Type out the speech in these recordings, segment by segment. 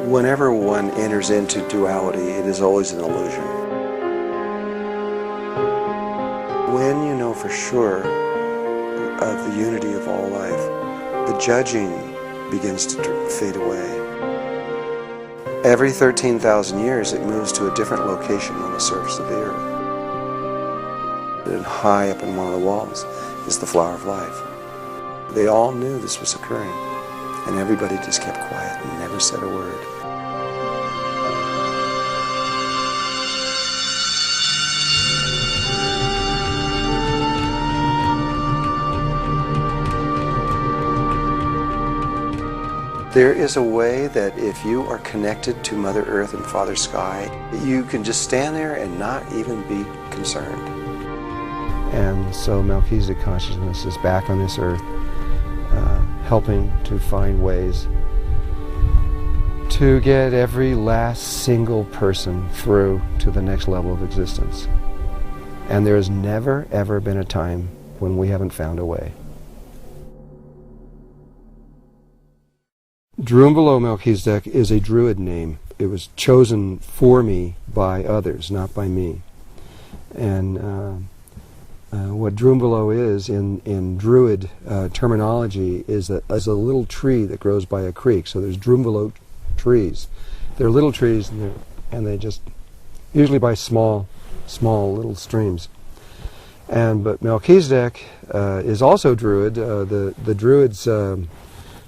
Whenever one enters into duality, it is always an illusion. When you know for sure of the unity of all life, the judging begins to fade away. Every 13,000 years it moves to a different location on the surface of the earth. And high up in one of the walls is the flower of life. They all knew this was occurring, and everybody just kept quiet and never said a word. There is a way that if you are connected to Mother Earth and Father Sky, you can just stand there and not even be concerned. And so Melchizedek consciousness is back on this earth, helping to find ways to get every last single person through to the next level of existence. And there has never, ever been a time when we haven't found a way. Drunvalo Melchizedek is a Druid name. It was chosen for me by others, not by me. And what Drunvalo is in Druid terminology is a little tree that grows by a creek. So there's Drunvalo trees. They're little trees, and they just usually by small little streams. But Melchizedek is also Druid. The Druids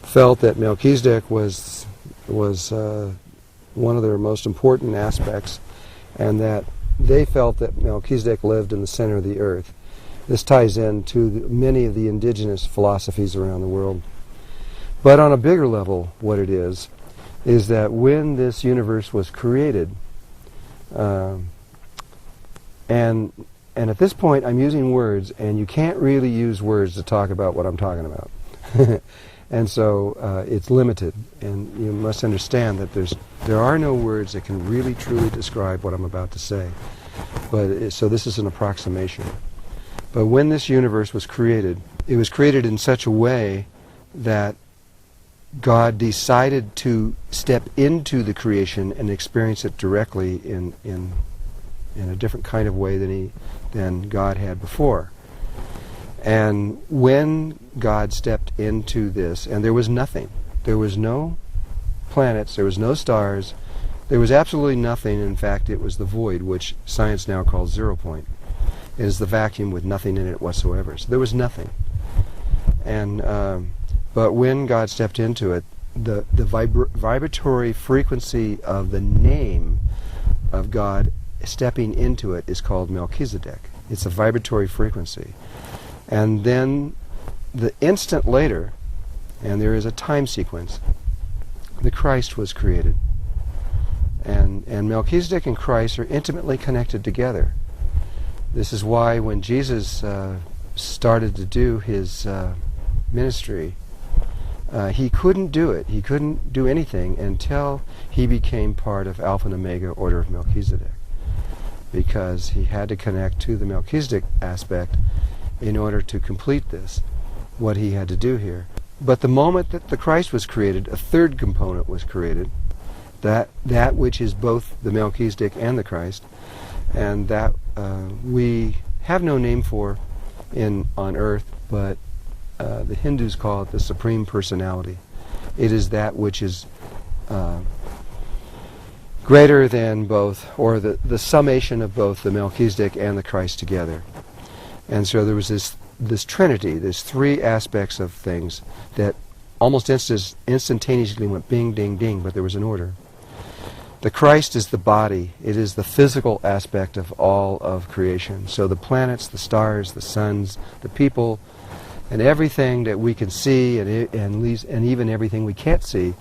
felt that Melchizedek was one of their most important aspects, and that they felt that Melchizedek lived in the center of the earth. This ties into many of the indigenous philosophies around the world. But on a bigger level, what it is that when this universe was created, and at this point I'm using words, and you can't really use words to talk about what I'm talking about. And so it's limited, and you must understand that there are no words that can really truly describe what I'm about to say. So this is an approximation. But when this universe was created, it was created in such a way that God decided to step into the creation and experience it directly in a different kind of way than God had before. And when God stepped into this, and there was nothing, there was no planets, there was no stars, there was absolutely nothing. In fact, it was the void, which science now calls 0 point. It is the vacuum with nothing in it whatsoever. So there was nothing. And but when God stepped into it, the vibratory frequency of the name of God stepping into it is called Melchizedek. It's a vibratory frequency. And then the instant later, and there is a time sequence, the Christ was created. And Melchizedek and Christ are intimately connected together. This is why when Jesus started to do his ministry, he couldn't do it. He couldn't do anything until he became part of Alpha and Omega Order of Melchizedek, because he had to connect to the Melchizedek aspect in order to complete this, what he had to do here. But the moment that the Christ was created, a third component was created, that which is both the Melchizedek and the Christ, and that we have no name for on earth, but the Hindus call it the Supreme Personality. It is that which is greater than both, or the summation of both the Melchizedek and the Christ together. And so there was this trinity, there's three aspects of things that almost instantaneously went bing, ding, ding, but there was an order. The Christ is the body. It is the physical aspect of all of creation. So the planets, the stars, the suns, the people, and everything that we can see, and even everything we can't see,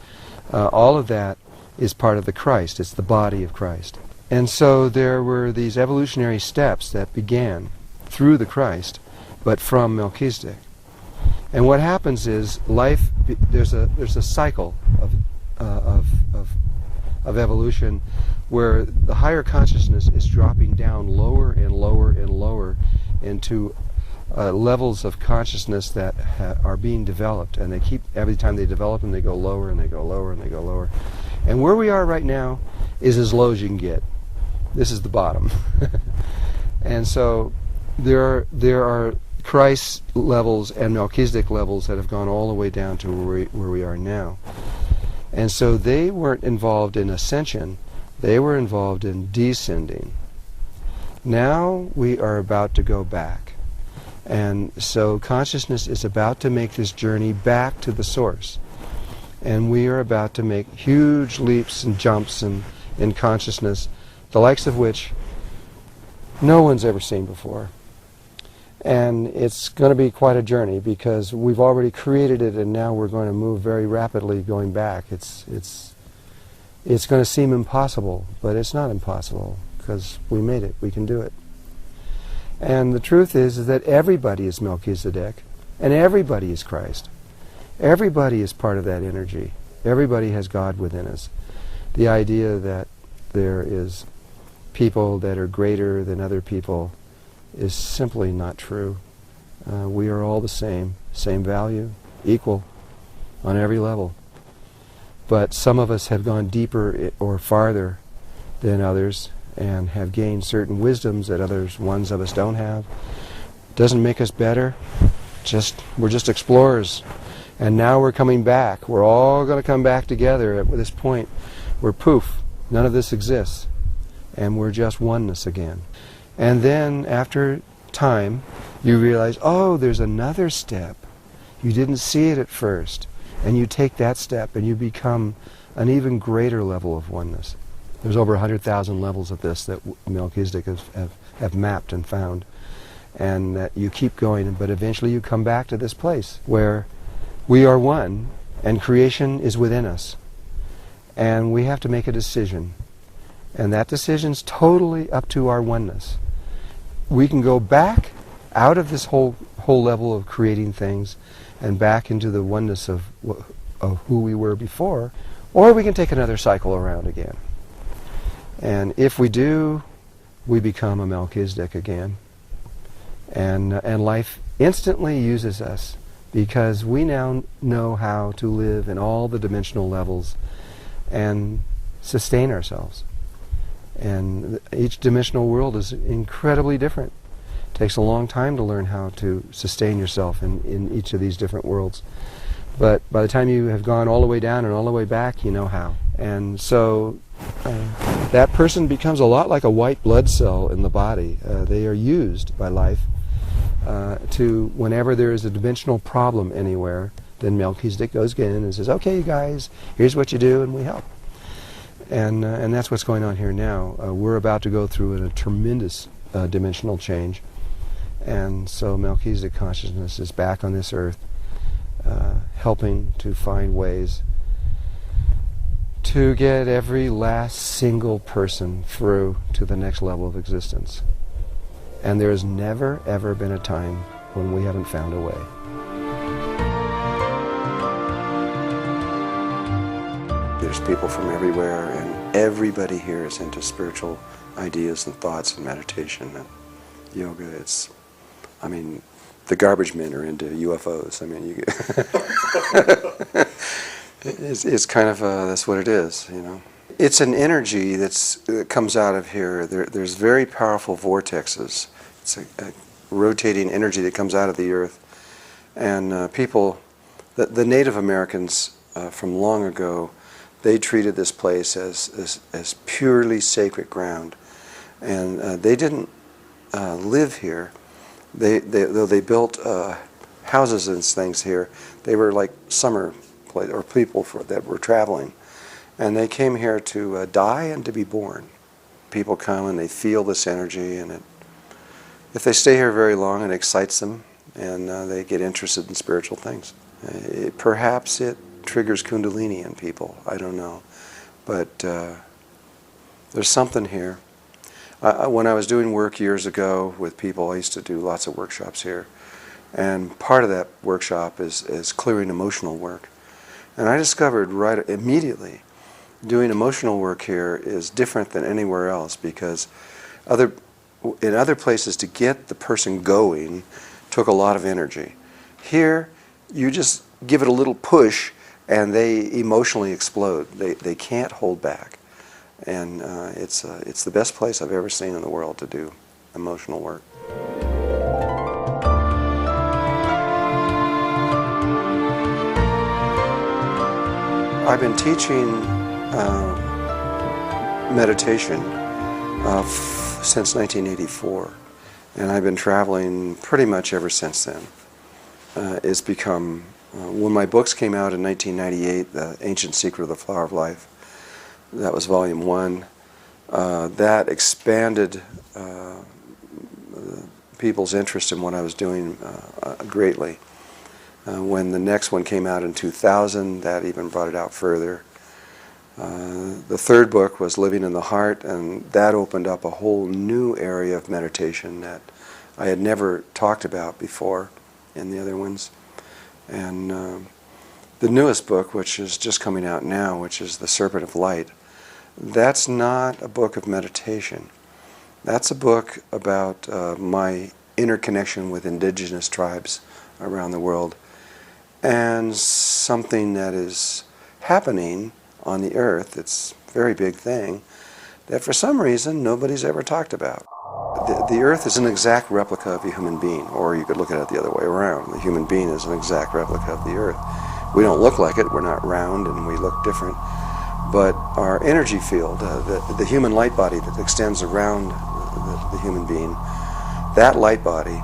all of that is part of the Christ. It's the body of Christ. And so there were these evolutionary steps that began through the Christ, but from Melchizedek. And what happens is there's a cycle of evolution where the higher consciousness is dropping down lower and lower and lower into levels of consciousness that are being developed, and they keep, every time they develop them, they go lower and they go lower and they go lower. And where we are right now is as low as you can get. This is the bottom. And so there are Christ levels and Melchizedek levels that have gone all the way down to where we are now. And so they weren't involved in ascension, they were involved in descending. Now we are about to go back. And so consciousness is about to make this journey back to the source. And we are about to make huge leaps and jumps in consciousness, the likes of which no one's ever seen before. And it's going to be quite a journey because we've already created it and now we're going to move very rapidly going back. It's going to seem impossible, but it's not impossible because we made it. We can do it. And the truth is that everybody is Melchizedek and everybody is Christ. Everybody is part of that energy. Everybody has God within us. The idea that there is people that are greater than other people is simply not true. We are all the same value, equal on every level. But some of us have gone deeper or farther than others and have gained certain wisdoms that ones of us don't have. Doesn't make us better. We're just explorers. And now we're coming back. We're all going to come back together at this point where poof, none of this exists. And we're just oneness again. And then after time, you realize, oh, there's another step. You didn't see it at first. And you take that step and you become an even greater level of oneness. There's over 100,000 levels of this that Melchizedek have mapped and found. And that you keep going, but eventually you come back to this place where we are one and creation is within us. And we have to make a decision. And that decision's totally up to our oneness. We can go back out of this whole level of creating things and back into the oneness of who we were before, or we can take another cycle around again. And if we do, we become a Melchizedek again. And life instantly uses us because we now know how to live in all the dimensional levels and sustain ourselves. And each dimensional world is incredibly different. It takes a long time to learn how to sustain yourself in each of these different worlds. But by the time you have gone all the way down and all the way back, you know how. And so that person becomes a lot like a white blood cell in the body. They are used by life to, whenever there is a dimensional problem anywhere, then Melchizedek goes in and says, okay, you guys, here's what you do, and we help. And that's what's going on here now. We're about to go through a tremendous dimensional change. And so Melchizedek consciousness is back on this earth, helping to find ways to get every last single person through to the next level of existence. And there has never, ever been a time when we haven't found a way. There's people from everywhere, and everybody here is into spiritual ideas and thoughts and meditation and yoga. The garbage men are into UFOs. It's kind of that's what it is, you know. It's an energy that comes out of here. There's very powerful vortexes. It's a rotating energy that comes out of the earth, and people, the Native Americans from long ago, they treated this place as purely sacred ground, and they didn't live here. Though they built houses and things here, they were like summer place or people that were traveling, and they came here to die and to be born. People come and they feel this energy, and if they stay here very long, it excites them, and they get interested in spiritual things. Perhaps it triggers Kundalini in people. I don't know, but there's something here. When I was doing work years ago with people, I used to do lots of workshops here, and part of that workshop is clearing emotional work. And I discovered right immediately doing emotional work here is different than anywhere else, because in other places to get the person going took a lot of energy. Here, you just give it a little push and they emotionally explode. They can't hold back. And it's the best place I've ever seen in the world to do emotional work. I've been teaching meditation since 1984, and I've been traveling pretty much ever since then. It's become, when my books came out in 1998, The Ancient Secret of the Flower of Life, that was volume 1, that expanded people's interest in what I was doing greatly. When the next one came out in 2000, that even brought it out further. The third book was Living in the Heart, and that opened up a whole new area of meditation that I had never talked about before in the other ones. And the newest book, which is just coming out now, which is The Serpent of Light, that's not a book of meditation. That's a book about my interconnection with indigenous tribes around the world, and something that is happening on the earth. It's a very big thing that for some reason nobody's ever talked about. The earth is an exact replica of a human being, or you could look at it the other way around. The human being is an exact replica of the earth. We don't look like it, we're not round, and we look different. But our energy field, the human light body that extends around the human being, that light body,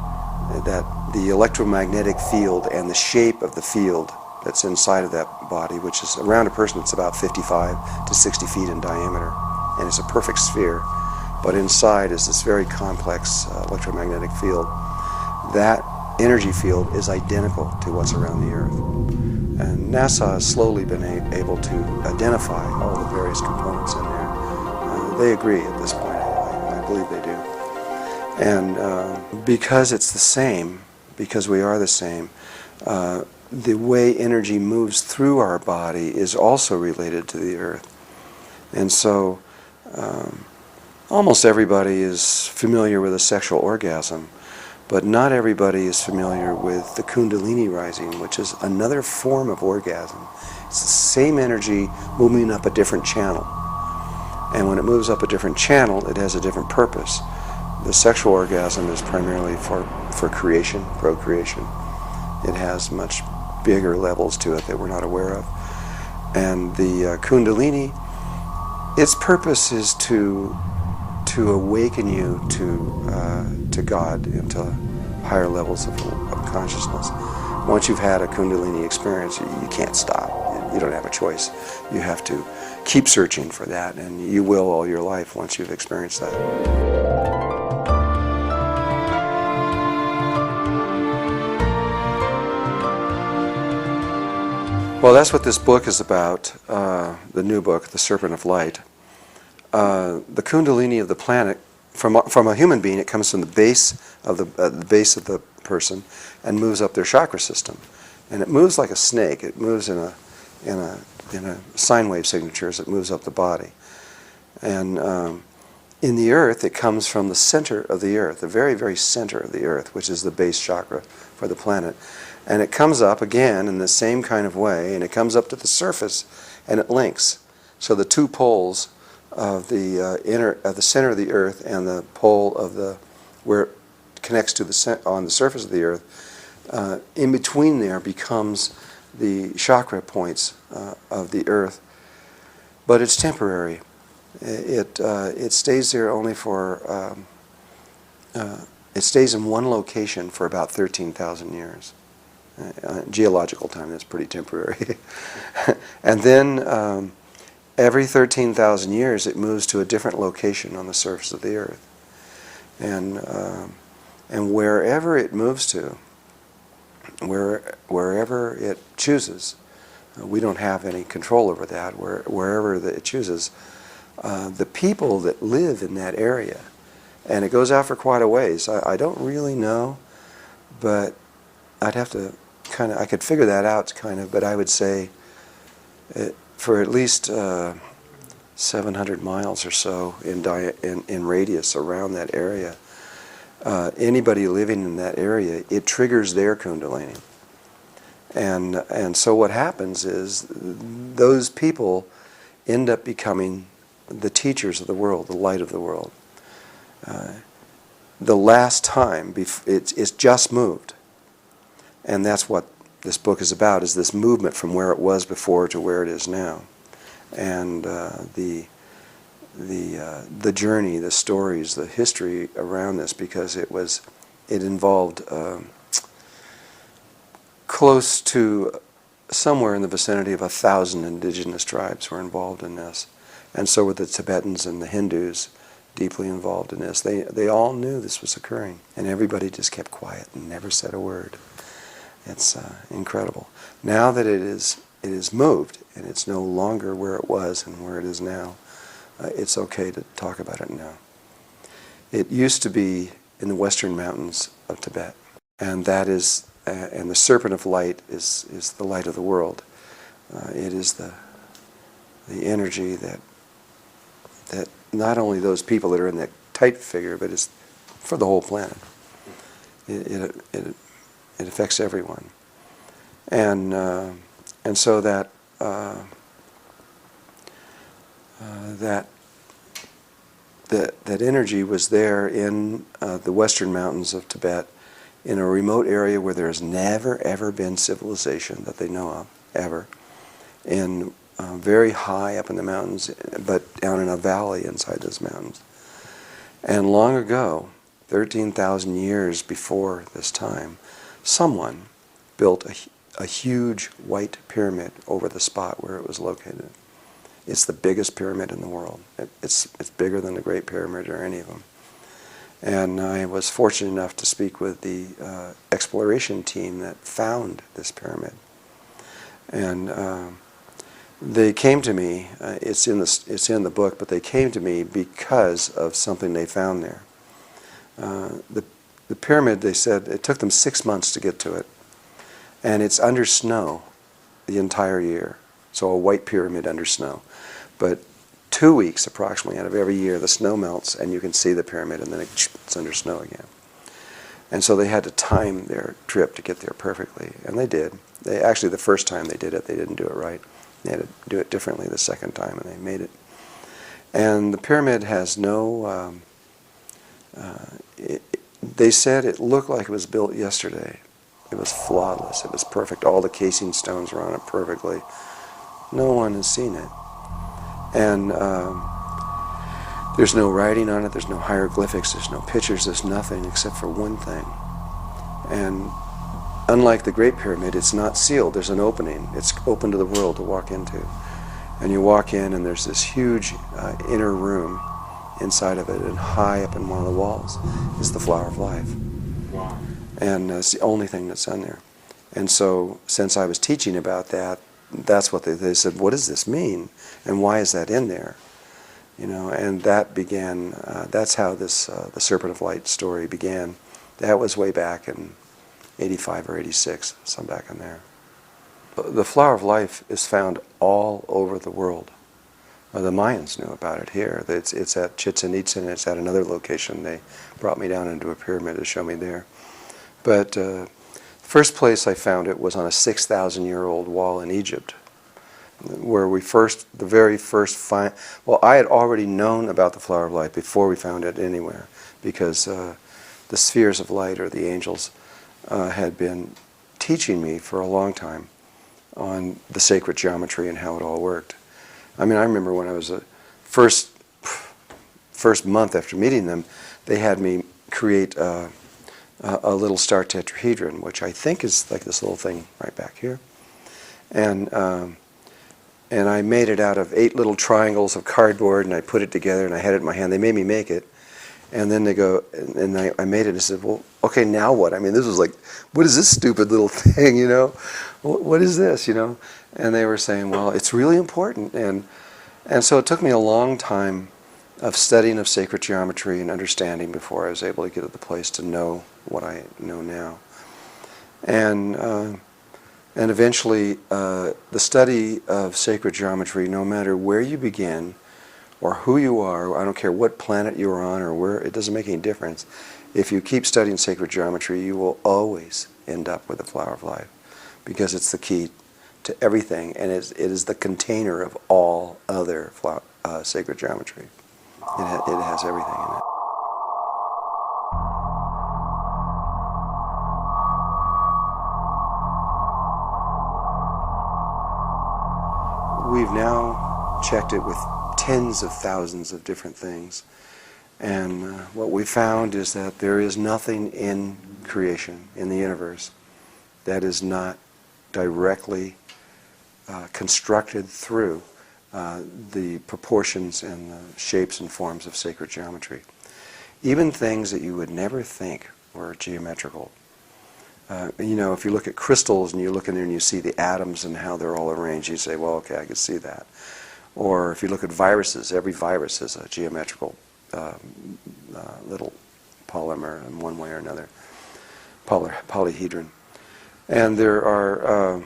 that the electromagnetic field and the shape of the field that's inside of that body, which is around a person that's about 55 to 60 feet in diameter, and it's a perfect sphere, but inside is this very complex electromagnetic field. That energy field is identical to what's around the Earth. And NASA has slowly been able to identify all the various components in there. They agree at this point. I believe they do. And because it's the same, because we are the same, the way energy moves through our body is also related to the Earth. And so almost everybody is familiar with a sexual orgasm, but not everybody is familiar with the Kundalini rising, which is another form of orgasm. It's the same energy moving up a different channel. And when it moves up a different channel, it has a different purpose. The sexual orgasm is primarily for creation, procreation. It has much bigger levels to it that we're not aware of. And the Kundalini, its purpose is to awaken you to God, into higher levels of consciousness. Once you've had a Kundalini experience, you can't stop. You don't have a choice. You have to keep searching for that, and you will all your life once you've experienced that. Well, that's what this book is about, the new book, The Serpent of Light. The Kundalini of the planet, from a human being, it comes from the base of the person and moves up their chakra system, and it moves like a snake. It moves in a sine wave signature as it moves up the body. And in the earth, it comes from the center of the earth, the very, very center of the earth, which is the base chakra for the planet. And it comes up again in the same kind of way, and it comes up to the surface, and it links. So the two poles of the center of the earth and the pole of where it connects to on the surface of the earth, in between there becomes the chakra points of the earth. But it's temporary. It stays there only for it stays in one location for about 13,000 years. Geological time, that's pretty temporary. And then every 13,000 years it moves to a different location on the surface of the earth. And wherever it moves to, wherever it chooses, we don't have any control over that. Wherever it chooses, the people that live in that area, and it goes out for quite a ways. I don't really know, but I'd have to I could figure that out but I would say for at least 700 miles or so in radius around that area, anybody living in that area, it triggers their Kundalini. And so what happens is those people end up becoming the teachers of the world, the light of the world. The last time, it's just moved. And that's what this book is about, is this movement from where it was before to where it is now. And the journey, the stories, the history around this, because it involved close to somewhere in the vicinity of 1,000 indigenous tribes were involved in this. And so were the Tibetans and the Hindus deeply involved in this. They all knew this was occurring, and everybody just kept quiet and never said a word. It's incredible. Now that it is moved, and it's no longer where it was and where it is now, it's okay to talk about it now. It used to be in the western mountains of Tibet, and that is, and the serpent of light is the light of the world. It is the energy that not only those people that are in that tight figure, but it's for the whole planet. It affects everyone, and so that energy was there in the western mountains of Tibet, in a remote area where there has never ever been civilization that they know of ever, in very high up in the mountains, but down in a valley inside those mountains. And long ago, 13,000 years before this time, someone built a huge white pyramid over the spot where it was located. It's the biggest pyramid in the world. It's bigger than the Great Pyramid or any of them. And I was fortunate enough to speak with the exploration team that found this pyramid. And they came to me. It's in the book, but they came to me because of something they found there. The pyramid, they said, it took them 6 months to get to it, and it's under snow the entire year. So a white pyramid under snow. But 2 weeks approximately out of every year, the snow melts and you can see the pyramid, and then it's under snow again. And so they had to time their trip to get there perfectly, and they did. Actually, the first time they did it, they didn't do it right. They had to do it differently the second time, and they made it. And the pyramid has no... they said it looked like it was built yesterday. It was flawless. It was perfect. All the casing stones were on it perfectly. No one has seen it. And there's no writing on it. There's no hieroglyphics. There's no pictures. There's nothing except for one thing. And unlike the Great Pyramid, it's not sealed. There's an opening. It's open to the world to walk into. And you walk in, and there's this huge inner room inside of it, and high up in one of the walls is the Flower of Life. Wow. And it's the only thing that's on there. And so, since I was teaching about that, that's what they said, what does this mean? And why is that in there? You know, and that began, that's how this, the Serpent of Light story began. That was way back in 85 or 86, some back in there. The Flower of Life is found all over the world. The Mayans knew about it here. It's at Chichen Itza, and it's at another location. They brought me down into a pyramid to show me there. But the first place I found it was on a 6,000-year-old wall in Egypt, where the very first well, I had already known about the Flower of Light before we found it anywhere, because the spheres of light, or the angels, had been teaching me for a long time on the sacred geometry and how it all worked. I mean, I remember when I was first month after meeting them, they had me create a little star tetrahedron, which I think is like this little thing right back here. And I made it out of 8 little triangles of cardboard, and I put it together, and I had it in my hand. They made me make it. And then they go, and I made it, and I said, well, okay, now what? I mean, this was like, what is this stupid little thing, you know? What is this, you know? And they were saying, well, it's really important. And so it took me a long time of studying of sacred geometry and understanding before I was able to get to the place to know what I know now. And eventually, the study of sacred geometry, no matter where you begin or who you are, I don't care what planet you're on or where, it doesn't make any difference. If you keep studying sacred geometry, you will always end up with the Flower of Life, because it's the key to everything, and it is the container of all other sacred geometry. It has everything in it. We've now checked it with tens of thousands of different things, and what we found is that there is nothing in creation, in the universe, that is not directly constructed through the proportions and the shapes and forms of sacred geometry. Even things that you would never think were geometrical. If you look at crystals and you look in there and you see the atoms and how they're all arranged, you say, well, okay, I can see that. Or if you look at viruses, every virus is a geometrical little polymer in one way or another, polyhedron. And there are,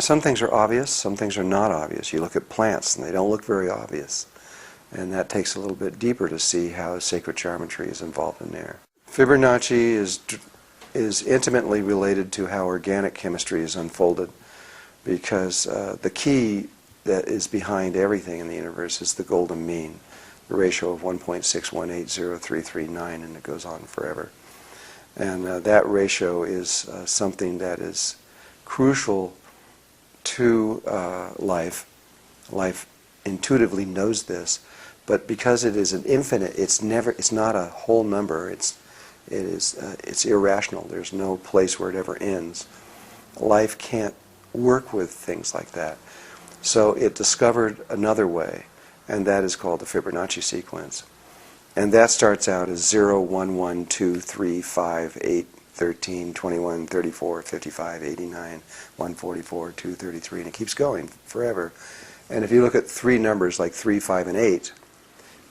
some things are obvious, some things are not obvious. You look at plants and they don't look very obvious. And that takes a little bit deeper to see how sacred geometry is involved in there. Fibonacci is intimately related to how organic chemistry is unfolded, because the key that is behind everything in the universe is the golden mean, the ratio of 1.61803339, and it goes on forever. And that ratio is something that is crucial to life. Life intuitively knows this, but because it is an infinite, it's not a whole number. It's irrational. There's no place where it ever ends. Life can't work with things like that. So it discovered another way, and that is called the Fibonacci sequence. And that starts out as 0, 1, 1, 2, 3, 5, 8, 13, 21, 34, 55, 89, 144, 233, and it keeps going forever. And if you look at three numbers like 3, 5, and 8,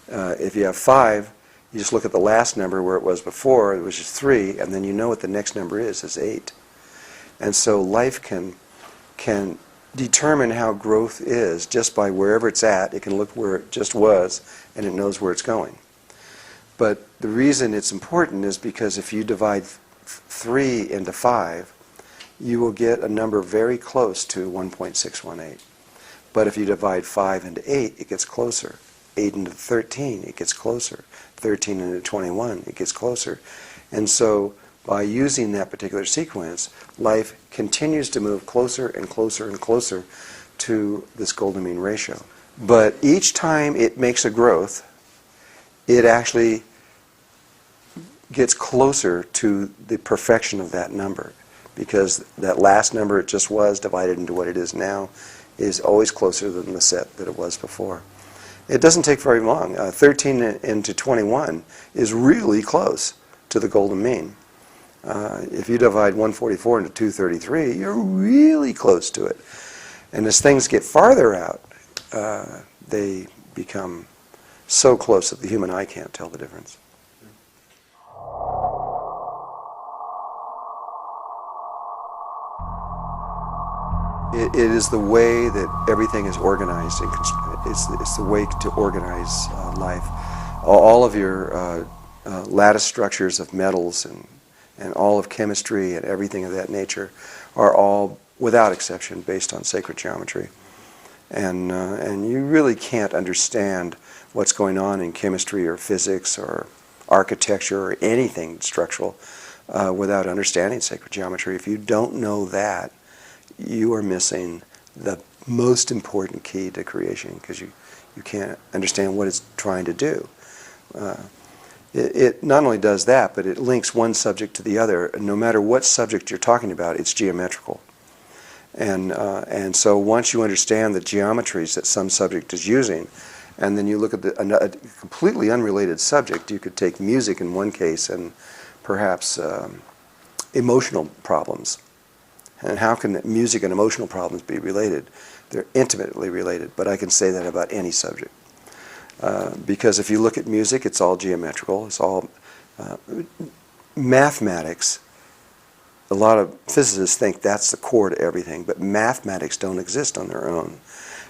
if you have 5, you just look at the last number where it was before, which is 3, and then you know what the next number is 8. And so life can determine how growth is just by wherever it's at. It can look where it just was, and it knows where it's going. But the reason it's important is because if you divide 3 into 5, you will get a number very close to 1.618. But if you divide 5 into 8, it gets closer. 8 into 13, it gets closer. 13 into 21, it gets closer. And so by using that particular sequence, life continues to move closer and closer and closer to this golden mean ratio. But each time it makes a growth, it actually gets closer to the perfection of that number, because that last number it just was divided into what it is now is always closer than the set that it was before. It doesn't take very long. 13 into 21 is really close to the golden mean. If you divide 144 into 233, you're really close to it. And as things get farther out, they become so close that the human eye can't tell the difference. It is the way that everything is organized. It's the way to organize life. All of your lattice structures of metals and all of chemistry and everything of that nature are all, without exception, based on sacred geometry. And you really can't understand what's going on in chemistry or physics or architecture or anything structural without understanding sacred geometry. If you don't know that, you are missing the most important key to creation, because you can't understand what it's trying to do. It not only does that, but it links one subject to the other. No matter what subject you're talking about, it's geometrical. And so once you understand the geometries that some subject is using, and then you look at a completely unrelated subject, you could take music in one case and perhaps emotional problems. And how can music and emotional problems be related? They're intimately related, but I can say that about any subject. Because if you look at music, it's all geometrical. It's all mathematics. A lot of physicists think that's the core to everything, but mathematics don't exist on their own.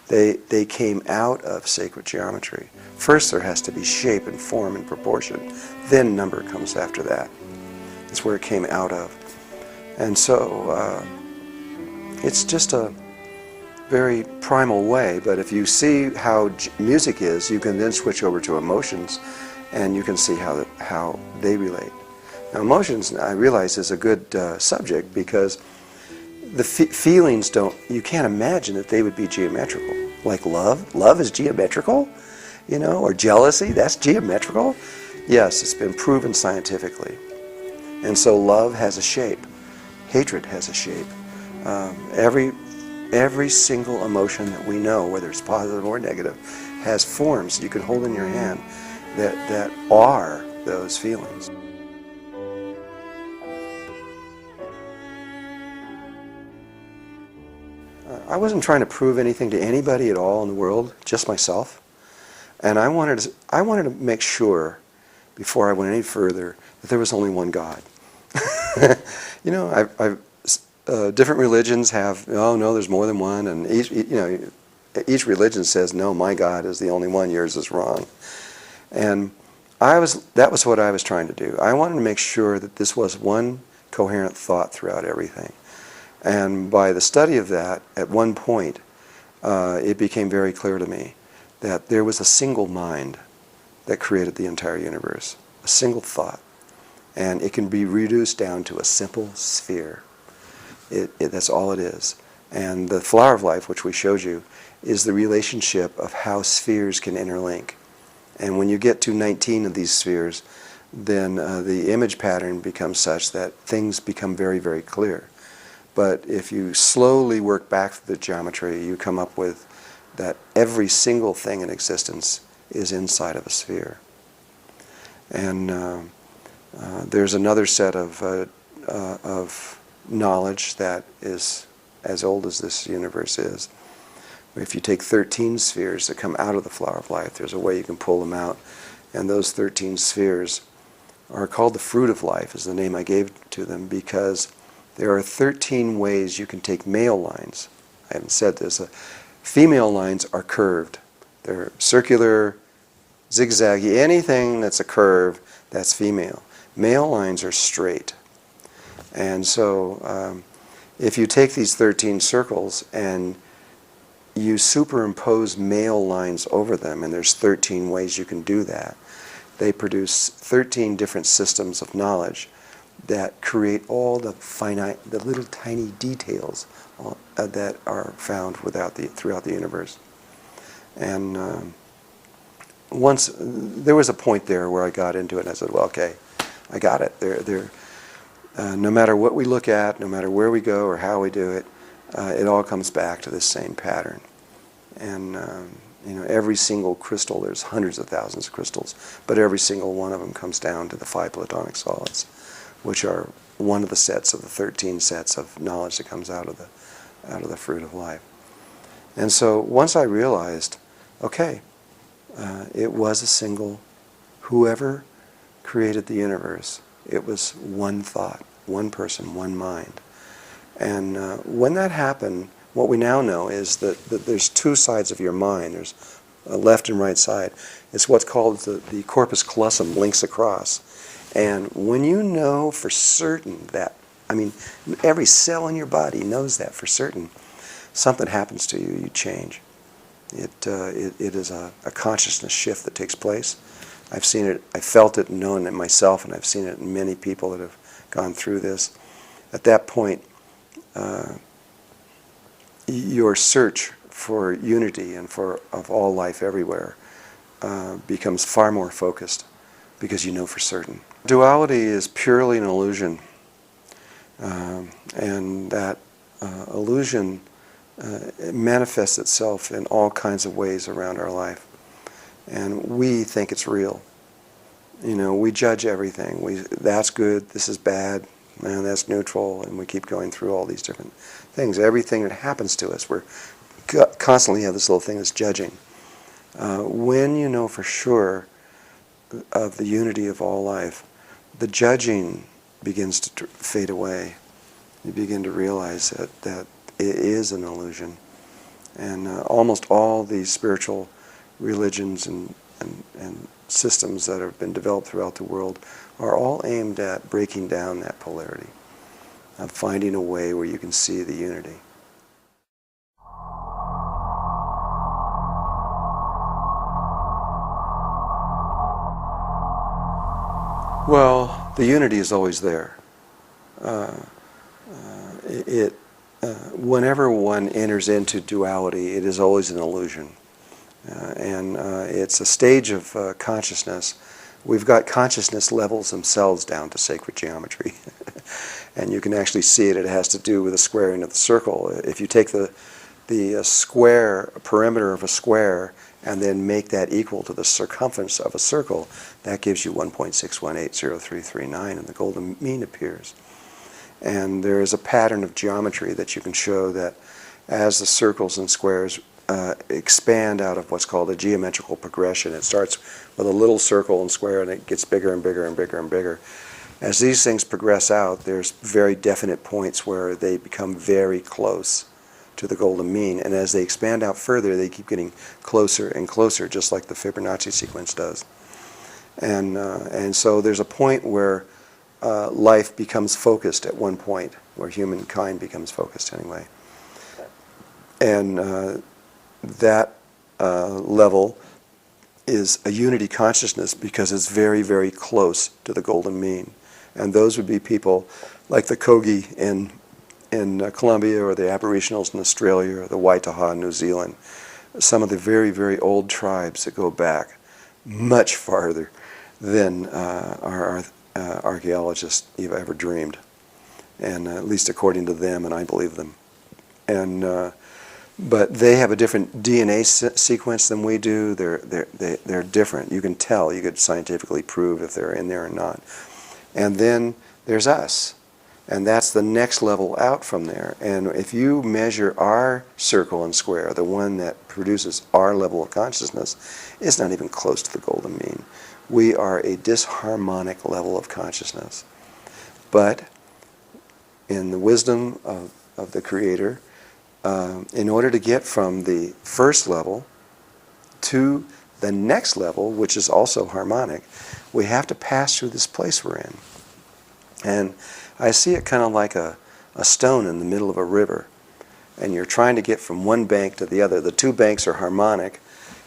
They came out of sacred geometry. First there has to be shape and form and proportion. Then number comes after that. That's where it came out of. And so It's just a very primal way, but if you see how music is, you can then switch over to emotions, and you can see how they relate. Now, emotions, I realize, is a good subject, because the feelings you can't imagine that they would be geometrical. Like love. Love is geometrical, or jealousy, that's geometrical. Yes, it's been proven scientifically. And so love has a shape. Hatred has a shape. Every single emotion that we know, whether it's positive or negative, has forms you can hold in your hand that are those feelings. I wasn't trying to prove anything to anybody at all in the world, just myself. And I wanted to make sure, before I went any further, that there was only one God. Different religions have, oh no, there's more than one, and each religion says, no, my God is the only one, yours is wrong. And that was what I was trying to do. I wanted to make sure that this was one coherent thought throughout everything. And by the study of that, at one point, it became very clear to me that there was a single mind that created the entire universe, a single thought. And it can be reduced down to a simple sphere. That's all it is. And the flower of life, which we showed you, is the relationship of how spheres can interlink. And when you get to 19 of these spheres, then the image pattern becomes such that things become very, very clear. But if you slowly work back through the geometry, you come up with that every single thing in existence is inside of a sphere. And there's another set of knowledge that is as old as this universe is. If you take 13 spheres that come out of the flower of life, there's a way you can pull them out. And those 13 spheres are called the fruit of life, is the name I gave to them, because there are 13 ways you can take male lines. I haven't said this. Female lines are curved. They're circular, zigzaggy. Anything that's a curve, that's female. Male lines are straight. And so if you take these 13 circles and you superimpose male lines over them, and there's 13 ways you can do that, they produce 13 different systems of knowledge that create all the little tiny details that are found throughout the universe. And once there was a point there where I got into it, and I said, well, okay, I got it. No matter what we look at, no matter where we go or how we do it, it all comes back to this same pattern. And every single crystal, there's hundreds of thousands of crystals, but every single one of them comes down to the 5 platonic solids, which are one of the sets of the 13 sets of knowledge that comes out of the fruit of life. And so once I realized, okay, it was a single, whoever created the universe, it was one thought, one person, one mind. And when that happened, what we now know is that there's two sides of your mind. There's a left and right side. It's what's called the corpus callosum, links across. And when you know for certain that, every cell in your body knows that for certain, something happens to you, you change. It is a consciousness shift that takes place. I've seen it, I felt it and known it myself, and I've seen it in many people that have gone through this. At that point, your search for unity and of all life everywhere becomes far more focused, because you know for certain. Duality is purely an illusion, and that illusion manifests itself in all kinds of ways around our life. And we think it's real. We judge everything. That's good, this is bad, man, that's neutral, and we keep going through all these different things. Everything that happens to us, we're constantly have this little thing that's judging. When you know for sure of the unity of all life, the judging begins to fade away. You begin to realize that it is an illusion. And almost all these spiritual religions and systems that have been developed throughout the world are all aimed at breaking down that polarity, of finding a way where you can see the unity. Well, the unity is always there. Whenever one enters into duality, it is always an illusion. And it's a stage of consciousness. We've got consciousness levels themselves down to sacred geometry. And you can actually see it. It has to do with the squaring of the circle. If you take the square, perimeter of a square, and then make that equal to the circumference of a circle, that gives you 1.6180339, and the golden mean appears. And there is a pattern of geometry that you can show that as the circles and squares expand out of what's called a geometrical progression. It starts with a little circle and square, and it gets bigger and bigger and bigger and bigger. As these things progress out, there's very definite points where they become very close to the golden mean, and as they expand out further, they keep getting closer and closer, just like the Fibonacci sequence does. And so there's a point where life becomes focused at one point, where humankind becomes focused anyway. And that level is a unity consciousness because it's very, very close to the golden mean. And those would be people like the Kogi in Colombia, or the Aboriginals in Australia, or the Waitaha in New Zealand. Some of the very, very old tribes that go back much farther than our archaeologists have ever dreamed. And at least according to them, and I believe them. And but they have a different DNA sequence than we do. They're different. You can tell. You could scientifically prove if they're in there or not. And then there's us. And that's the next level out from there. And if you measure our circle and square, the one that produces our level of consciousness, it's not even close to the golden mean. We are a disharmonic level of consciousness. But in the wisdom of the Creator, in order to get from the first level to the next level, which is also harmonic, we have to pass through this place we're in. And I see it kind of like a stone in the middle of a river. And you're trying to get from one bank to the other. The two banks are harmonic.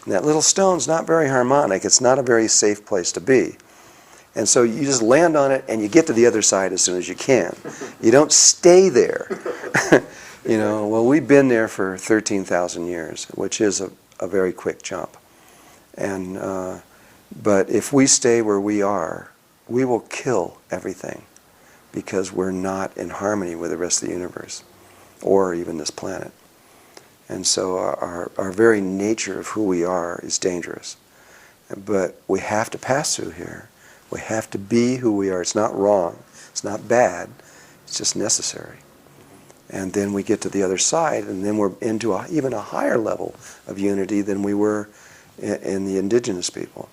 And that little stone's not very harmonic. It's not a very safe place to be. And so you just land on it and you get to the other side as soon as you can. You don't stay there. You know, well, we've been there for 13,000 years, which is a very quick jump. And but if we stay where we are, we will kill everything, because we're not in harmony with the rest of the universe, or even this planet. And so our very nature of who we are is dangerous. But we have to pass through here. We have to be who we are. It's not wrong. It's not bad. It's just necessary. And then we get to the other side, and then we're into even a higher level of unity than we were in the indigenous people.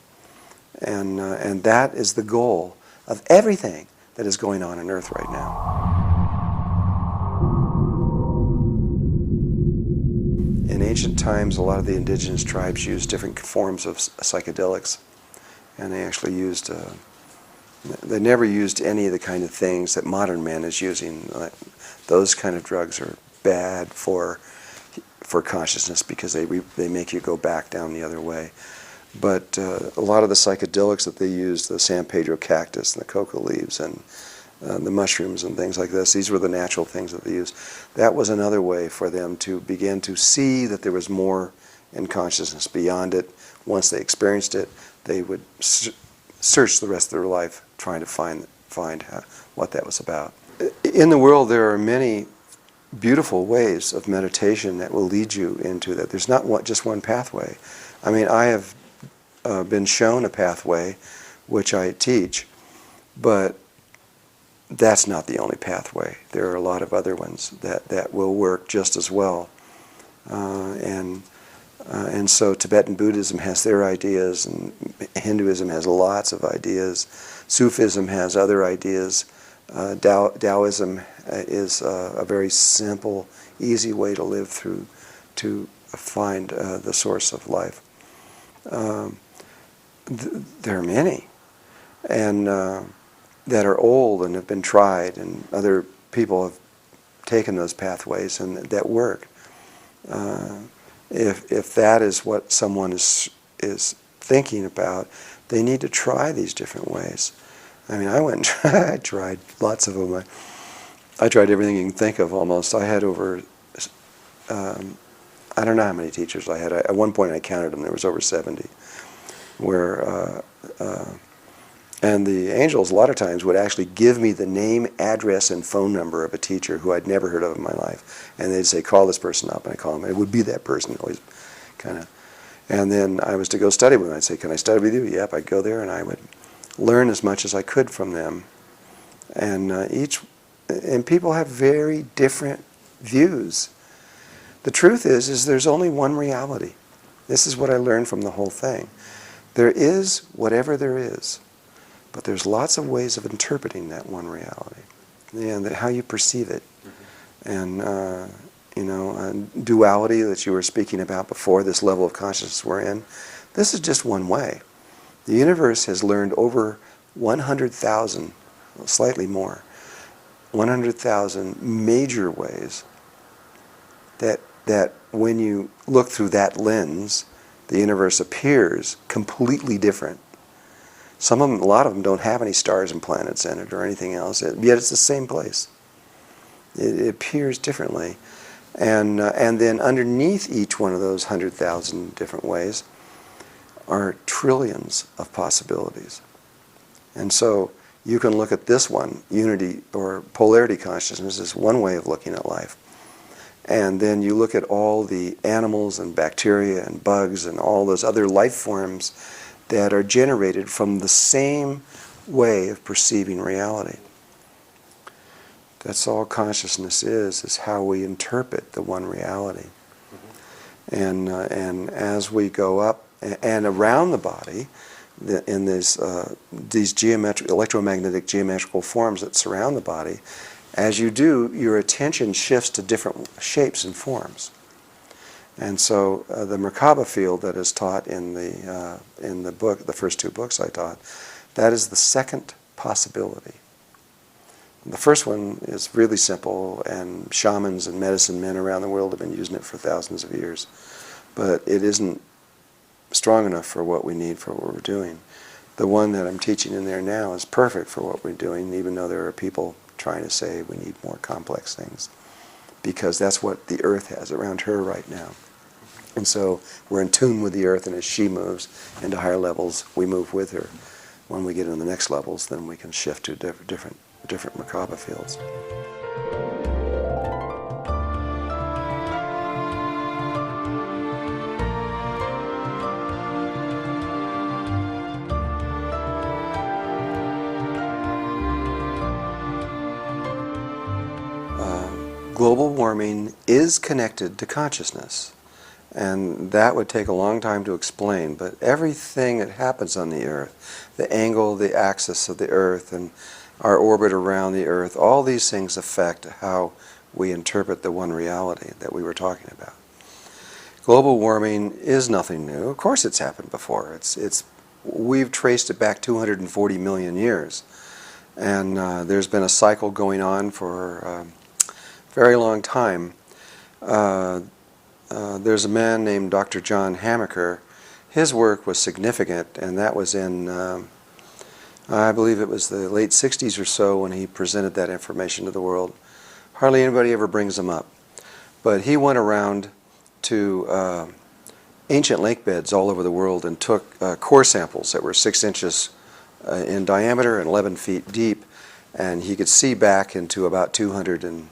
And that is the goal of everything that is going on Earth right now. In ancient times, a lot of the indigenous tribes used different forms of psychedelics, and they actually used, they never used any of the kind of things that modern man is using. Those kind of drugs are bad for consciousness, because they make you go back down the other way. But a lot of the psychedelics that they used, the San Pedro cactus and the coca leaves and the mushrooms and things like this, these were the natural things that they used. That was another way for them to begin to see that there was more in consciousness beyond it. Once they experienced it, they would search the rest of their life trying to find what that was about. In the world, there are many beautiful ways of meditation that will lead you into that. There's not just one pathway. I mean, I have been shown a pathway which I teach, but that's not the only pathway. There are a lot of other ones that will work just as well. And so Tibetan Buddhism has their ideas, and Hinduism has lots of ideas. Sufism has other ideas. Taoism is a very simple, easy way to live through to find the source of life. There are many, and that are old and have been tried, and other people have taken those pathways and that work. If that is what someone is thinking about, they need to try these different ways. I mean, I went and I tried lots of them. I tried everything you can think of almost. I had over, I don't know how many teachers I had. At one point I counted them. There was over 70. And the angels a lot of times would actually give me the name, address, and phone number of a teacher who I'd never heard of in my life. And they'd say, call this person up. And I'd call them. And it would be that person always kind of. And then I was to go study with them. I'd say, can I study with you? Yep, I'd go there and I would learn as much as I could from them. And and people have very different views. The truth is there's only one reality. This is what I learned from the whole thing. There is whatever there is. But there's lots of ways of interpreting that one reality, and how you perceive it. And, duality that you were speaking about before, this level of consciousness we're in, this is just one way. The universe has learned over 100,000, slightly more, 100,000 major ways that when you look through that lens, the universe appears completely different. Some of them, a lot of them don't have any stars and planets in it or anything else, yet it's the same place. It appears differently. And then underneath each one of those 100,000 different ways are trillions of possibilities. And so you can look at this one, unity or polarity consciousness, is one way of looking at life. And then you look at all the animals and bacteria and bugs and all those other life forms that are generated from the same way of perceiving reality. That's all consciousness is how we interpret the one reality. And as we go up and around the body, in these electromagnetic geometrical forms that surround the body, as you do, your attention shifts to different shapes and forms. And so the Merkaba field that is taught in the book, the first two books I taught, that is the second possibility. The first one is really simple, and shamans and medicine men around the world have been using it for thousands of years. But it isn't strong enough for what we need for what we're doing. The one that I'm teaching in there now is perfect for what we're doing, even though there are people trying to say we need more complex things, because that's what the earth has around her right now. And so we're in tune with the earth, and as she moves into higher levels, we move with her. When we get into the next levels, then we can shift to different Merkaba fields. Global warming is connected to consciousness. And that would take a long time to explain, but everything that happens on the Earth, the angle, the axis of the Earth, and our orbit around the Earth, all these things affect how we interpret the one reality that we were talking about. Global warming is nothing new. Of course it's happened before. We've traced it back 240 million years. And there's been a cycle going on for a very long time. There's a man named Dr. John Hamaker. His work was significant, and that was in, I believe it was the late 60s or so when he presented that information to the world. Hardly anybody ever brings him up. But he went around to ancient lake beds all over the world and took core samples that were 6 inches in diameter and 11 feet deep, and he could see back into about 200 and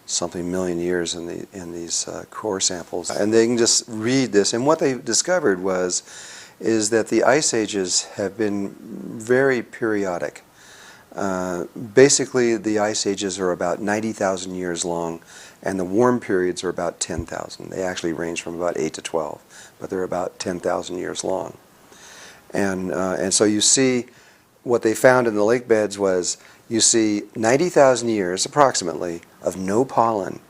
something million years in these core samples. And they can just read this, and what they discovered is that the ice ages have been very periodic. Basically, the ice ages are about 90,000 years long, and the warm periods are about 10,000. They actually range from about 8 to 12, but they're about 10,000 years long. And so you see, what they found in the lake beds was, you see 90,000 years, approximately, of no pollen,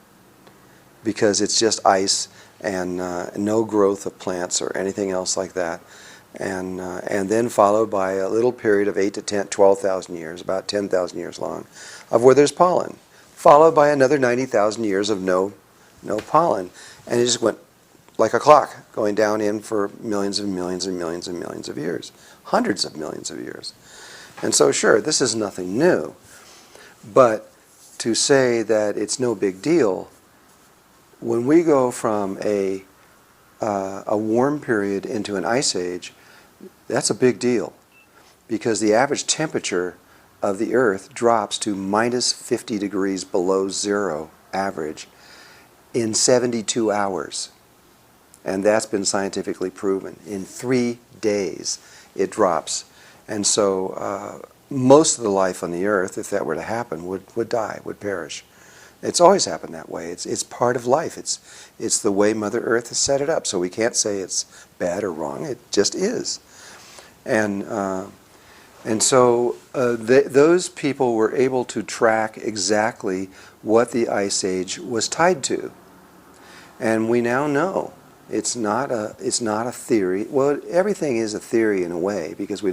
because it's just ice and no growth of plants or anything else like that. And then followed by a little period of 8 to 12,000 years, about 10,000 years long, of where there's pollen, followed by another 90,000 years of no pollen. And it just went like a clock, going down in for millions and millions and millions and millions of years, hundreds of millions of years. And so, sure, this is nothing new. But to say that it's no big deal, when we go from a warm period into an ice age, that's a big deal, because the average temperature of the Earth drops to minus 50 degrees below zero average in 72 hours. And that's been scientifically proven. In 3 days, it drops. And so most of the life on the Earth, if that were to happen, would die, would perish. It's always happened that way. It's part of life. It's the way Mother Earth has set it up. So we can't say it's bad or wrong. It just is. And so those people were able to track exactly what the Ice Age was tied to. And we now know it's not a theory. Well, everything is a theory in a way, because we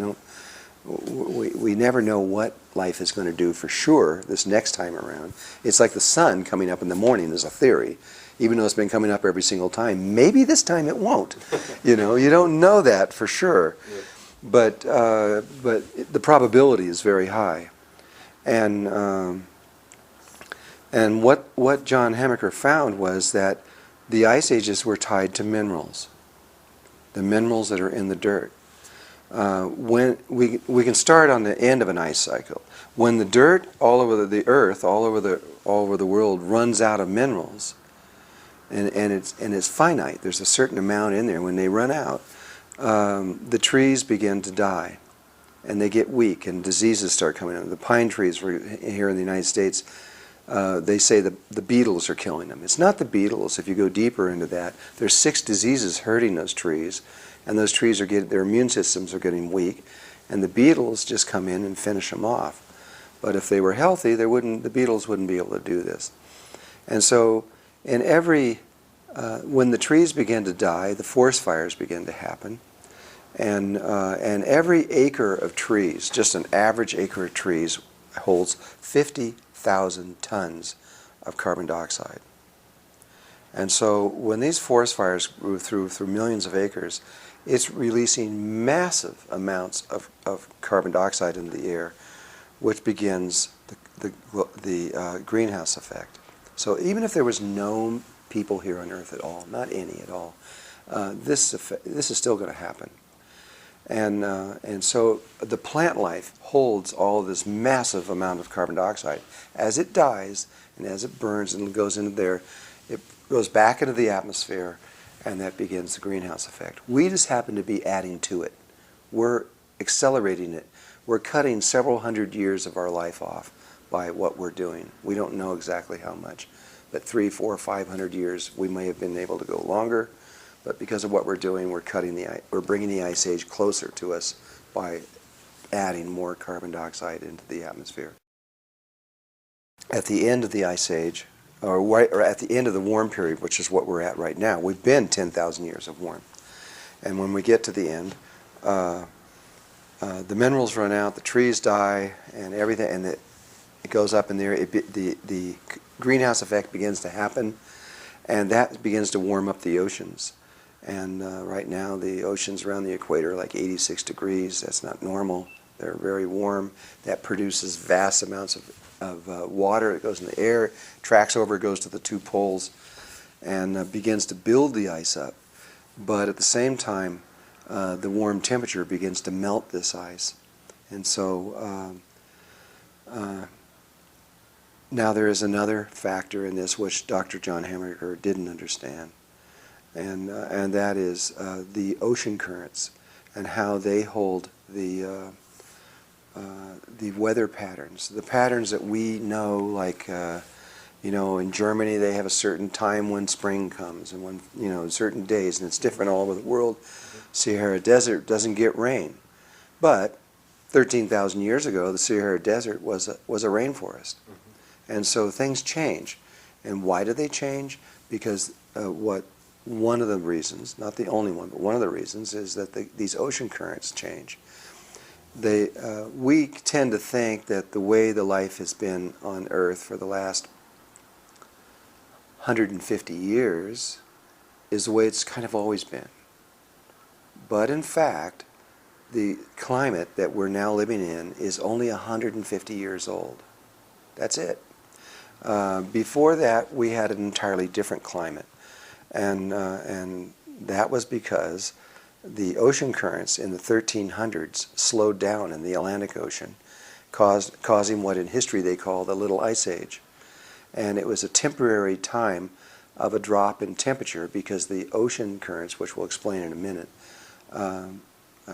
never know what life is going to do for sure this next time around. It's like the sun coming up in the morning is a theory, even though it's been coming up every single time. Maybe this time it won't. You don't know that for sure. Yeah. But the probability is very high. And what John Hamaker found was that the ice ages were tied to minerals, the minerals that are in the dirt. When we can start on the end of an ice cycle. When the dirt all over the Earth, all over the world, runs out of minerals, and it's finite. There's a certain amount in there. When they run out, the trees begin to die, and they get weak, and diseases start coming out. The pine trees here in the United States, they say the beetles are killing them. It's not the beetles. If you go deeper into that, there's 6 diseases hurting those trees, and those trees their immune systems are getting weak, and the beetles just come in and finish them off. But if they were healthy, the beetles wouldn't be able to do this. And so, when the trees begin to die, the forest fires begin to happen, and every acre of trees, just an average acre of trees, holds 50,000 tons of carbon dioxide. And so when these forest fires move through millions of acres, it's releasing massive amounts of carbon dioxide into the air, which begins the greenhouse effect. So even if there was no people here on Earth at all, not any at all, this is still going to happen. And so the plant life holds all this massive amount of carbon dioxide. As it dies and as it burns and goes into there, it goes back into the atmosphere, and that begins the greenhouse effect. We just happen to be adding to it. We're accelerating it. We're cutting several hundred years of our life off by what we're doing. We don't know exactly how much, but 300, 400, 500 years, we may have been able to go longer. But because of what we're doing, we're bringing the ice age closer to us by adding more carbon dioxide into the atmosphere. At the end of the ice age, or at the end of the warm period, which is what we're at right now, we've been 10,000 years of warm. And when we get to the end, the minerals run out, the trees die, and everything, and it goes up in there. The greenhouse effect begins to happen, and that begins to warm up the oceans. And right now, the oceans around the equator are like 86 degrees. That's not normal. They're very warm. That produces vast amounts of water. It goes in the air, tracks over, goes to the 2 poles, and begins to build the ice up. But at the same time, the warm temperature begins to melt this ice. And so now there is another factor in this which Dr. John Hamaker didn't understand. And that is the ocean currents and how they hold the weather patterns. The patterns that we know, like in Germany they have a certain time when spring comes, and when certain days, and it's different all over the world. Sahara Desert doesn't get rain, but 13,000 years ago the Sahara Desert was a rainforest, and so things change. And why do they change? Because one of the reasons, not the only one, but one of the reasons is that these ocean currents change. We tend to think that the way the life has been on Earth for the last 150 years is the way it's kind of always been. But in fact, the climate that we're now living in is only 150 years old. That's it. Before that, we had an entirely different climate, and that was because the ocean currents in the 1300s slowed down in the Atlantic Ocean, causing what in history they call the Little Ice Age. And it was a temporary time of a drop in temperature because the ocean currents, which we'll explain in a minute,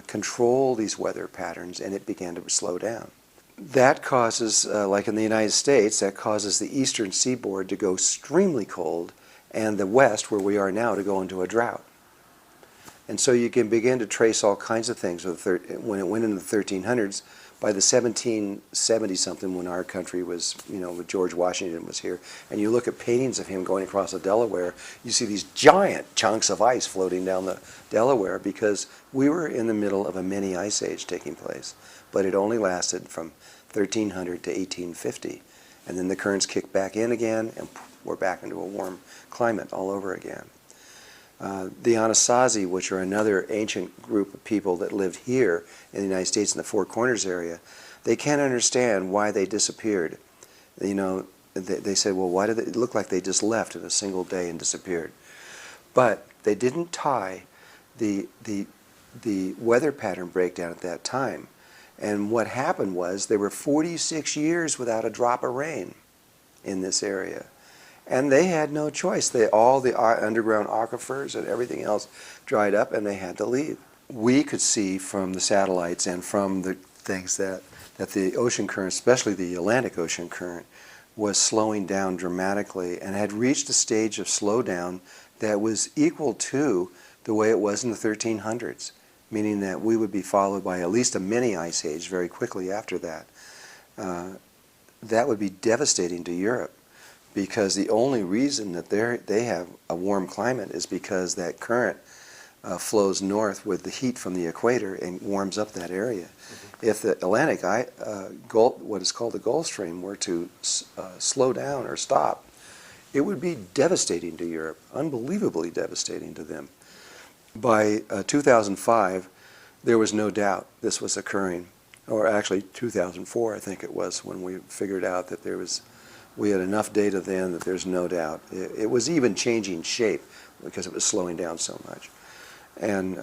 control these weather patterns, and it began to slow down. That causes, like in the United States, that causes the eastern seaboard to go extremely cold and the west, where we are now, to go into a drought. And so you can begin to trace all kinds of things when it went into the 1300s. By the 1770-something, when our country was, when George Washington was here, and you look at paintings of him going across the Delaware, you see these giant chunks of ice floating down the Delaware because we were in the middle of a mini ice age taking place. But it only lasted from 1300 to 1850. And then the currents kicked back in again, and we're back into a warm climate all over again. The Anasazi, which are another ancient group of people that lived here in the United States in the Four Corners area, they can't understand why they disappeared. They said, well, why did it look like they just left in a single day and disappeared? But they didn't tie the weather pattern breakdown at that time. And what happened was there were 46 years without a drop of rain in this area. And they had no choice. All the underground aquifers and everything else dried up, and they had to leave. We could see from the satellites and from the things that the ocean current, especially the Atlantic Ocean current, was slowing down dramatically and had reached a stage of slowdown that was equal to the way it was in the 1300s, meaning that we would be followed by at least a mini ice age very quickly after that. That would be devastating to Europe, because the only reason that they have a warm climate is because that current flows north with the heat from the equator and warms up that area. Mm-hmm. If the Atlantic, what is called the Gulf Stream, were to slow down or stop, it would be devastating to Europe, unbelievably devastating to them. By 2005, there was no doubt this was occurring, or actually 2004, I think it was, when we figured out that we had enough data then that there's no doubt. It was even changing shape because it was slowing down so much. And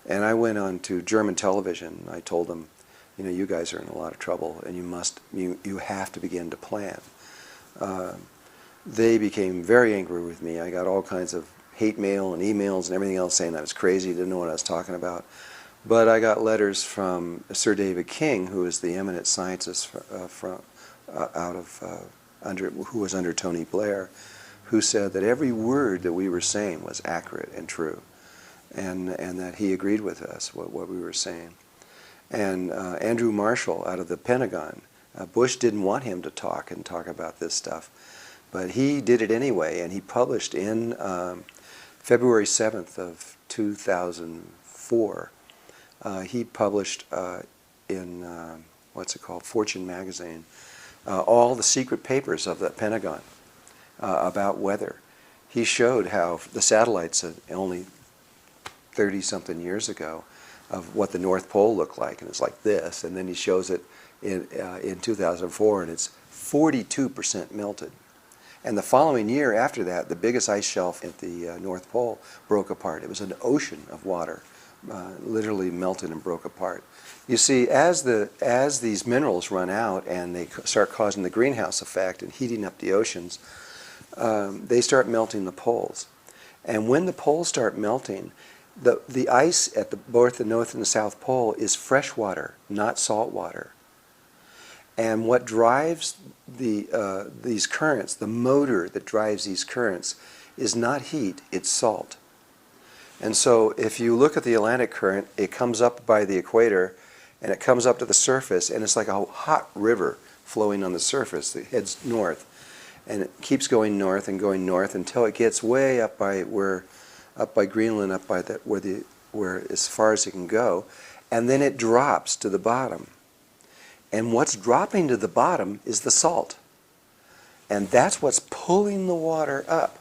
I went on to German television. I told them, you guys are in a lot of trouble, and you have to begin to plan. They became very angry with me. I got all kinds of hate mail and emails and everything else saying I was crazy, didn't know what I was talking about. But I got letters from Sir David King, who is the eminent scientist who was under Tony Blair, who said that every word that we were saying was accurate and true, and that he agreed with us, what we were saying. And Andrew Marshall out of the Pentagon, Bush didn't want him to talk about this stuff, but he did it anyway, and he published in February 7th of 2004, he published in, Fortune magazine, all the secret papers of the Pentagon about weather. He showed how the satellites only 30-something years ago of what the North Pole looked like, and it's like this, and then he shows it in 2004, and it's 42% melted. And the following year after that, the biggest ice shelf at the North Pole broke apart. It was an ocean of water, literally melted and broke apart. You see, as these minerals run out and they start causing the greenhouse effect and heating up the oceans, they start melting the poles. And when the poles start melting, the ice at both the North and the South Pole is fresh water, not salt water. And what drives these currents, the motor that drives these currents, is not heat, it's salt. And so if you look at the Atlantic current, it comes up by the equator, and it comes up to the surface, and it's like a hot river flowing on the surface that heads north. And it keeps going north until it gets way up by Greenland, where as far as it can go, and then it drops to the bottom. And what's dropping to the bottom is the salt. And that's what's pulling the water up.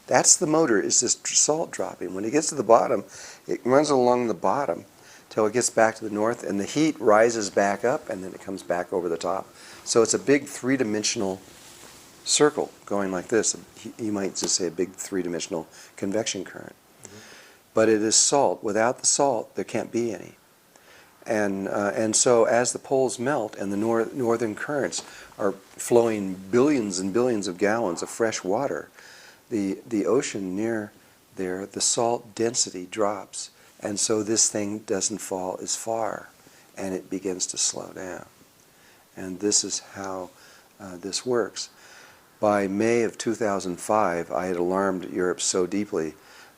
That's the motor, is this salt dropping. When it gets to the bottom, it runs along the bottom till it gets back to the north, and the heat rises back up, and then it comes back over the top. So it's a big three-dimensional circle going like this. You might just say a big three-dimensional convection current. But it is salt. Without the salt, there can't be any. And so as the poles melt and the northern currents are flowing billions and billions of gallons of fresh water, the ocean near there, the salt density drops. And so this thing doesn't fall as far, and it begins to slow down. And this is how this works. By May of 2005, I had alarmed Europe so deeply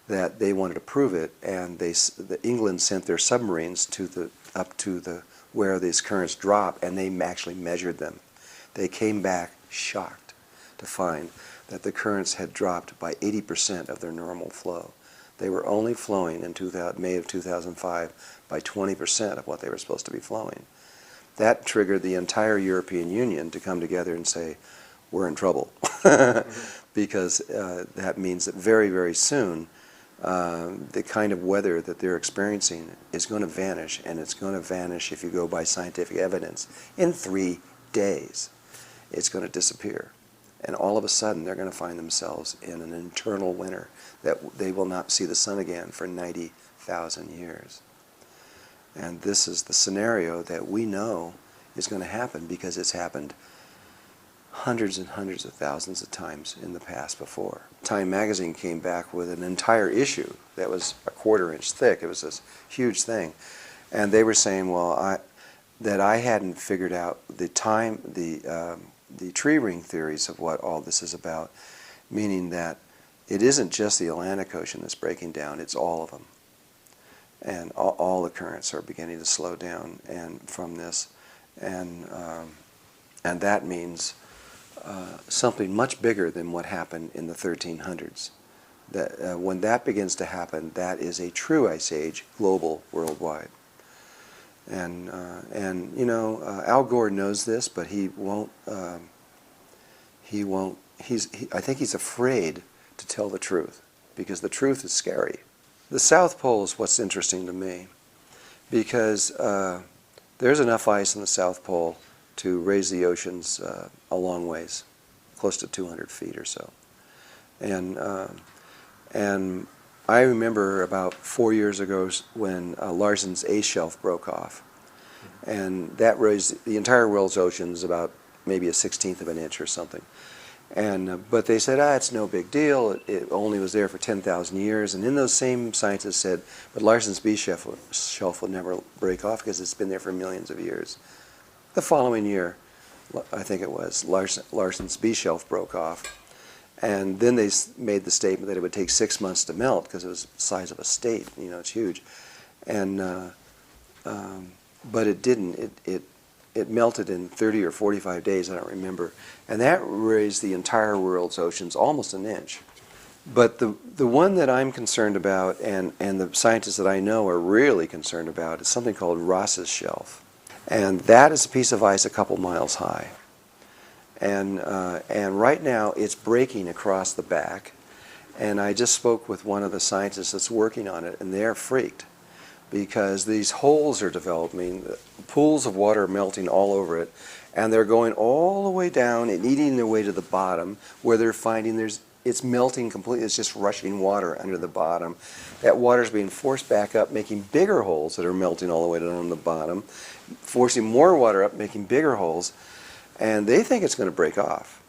that they wanted to prove it, and England sent their submarines up to where these currents drop, and they actually measured them. They came back shocked to find that the currents had dropped by 80% of their normal flow. They were only flowing in May of 2005 by 20% of what they were supposed to be flowing. That triggered the entire European Union to come together and say, we're in trouble. Because that means that very, very soon the kind of weather that they're experiencing is going to vanish, and it's going to vanish, if you go by scientific evidence, in 3 days. It's going to disappear. And all of a sudden they're going to find themselves in an eternal winter, that they will not see the sun again for 90,000 years. And this is the scenario that we know is going to happen, because it's happened hundreds and hundreds of thousands of times in the past before. Time magazine came back with an entire issue that was a 1/4 inch thick. It was this huge thing. And they were saying, well, that I hadn't figured out the tree ring theories of what all this is about, meaning that it isn't just the Atlantic Ocean that's breaking down, it's all of them. And all the currents are beginning to slow down from this. And that means something much bigger than what happened in the 1300s. That when that begins to happen, that is a true ice age, global, worldwide. And you know, Al Gore knows this, but he won't. I think he's afraid to tell the truth, because the truth is scary. The South Pole is what's interesting to me, because there's enough ice in the South Pole to raise the oceans a long ways, close to 200 feet or so. And I remember about 4 years ago when Larsen's ice shelf broke off, and that raised the entire world's oceans about maybe a 1/16 of an inch or something. And but they said, it's no big deal. It only was there for 10,000 years. And then those same scientists said, but Larsen's B shelf will never break off because it's been there for millions of years. The following year, I think it was, Larsen's B shelf broke off. And then they made the statement that it would take 6 months to melt because it was the size of a state. You know, it's huge. And but it didn't. It melted in 30 or 45 days, I don't remember. And that raised the entire world's oceans almost an inch. But the one that I'm concerned about, and the scientists that I know are really concerned about, is something called Ross's shelf. And that is a piece of ice a couple miles high. And right now it's breaking across the back. And I just spoke with one of the scientists that's working on it, and they're freaked, because these holes are developing, pools of water are melting all over it, and they're going all the way down and eating their way to the bottom, where they're finding it's melting completely. It's just rushing water under the bottom. That water's being forced back up, making bigger holes that are melting all the way down the bottom, forcing more water up, making bigger holes, and they think it's going to break off.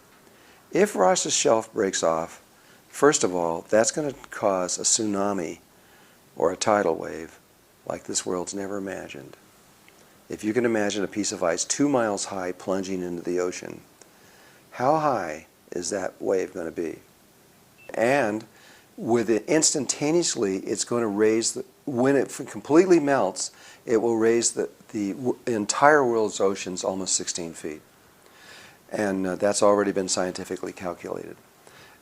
If Ross's shelf breaks off, first of all, that's going to cause a tsunami or a tidal wave like this world's never imagined. If you can imagine a piece of ice 2 miles high plunging into the ocean, how high is that wave going to be? And with it instantaneously, it's going to raise, when it completely melts, it will raise the entire world's oceans almost 16 feet. And that's already been scientifically calculated.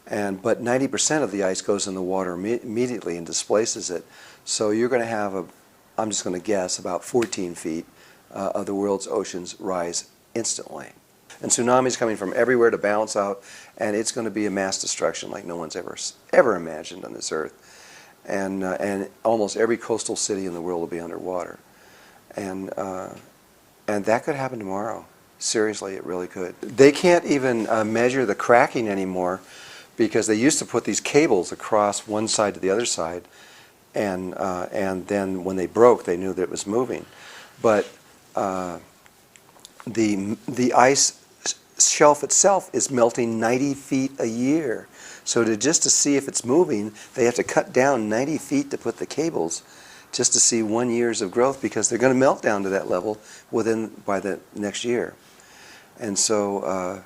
But 90% of the ice goes in the water immediately and displaces it. So you're going to have I'm just going to guess, about 14 feet of the world's oceans rise instantly. And tsunamis coming from everywhere to balance out, and it's going to be a mass destruction like no one's ever imagined on this earth. And almost every coastal city in the world will be underwater. And that could happen tomorrow. Seriously, it really could. They can't even measure the cracking anymore, because they used to put these cables across one side to the other side, and then when they broke, they knew that it was moving. But the ice shelf itself is melting 90 feet a year. So just to see if it's moving, they have to cut down 90 feet to put the cables, just to see 1 year's of growth, because they're going to melt down to that level by the next year. And so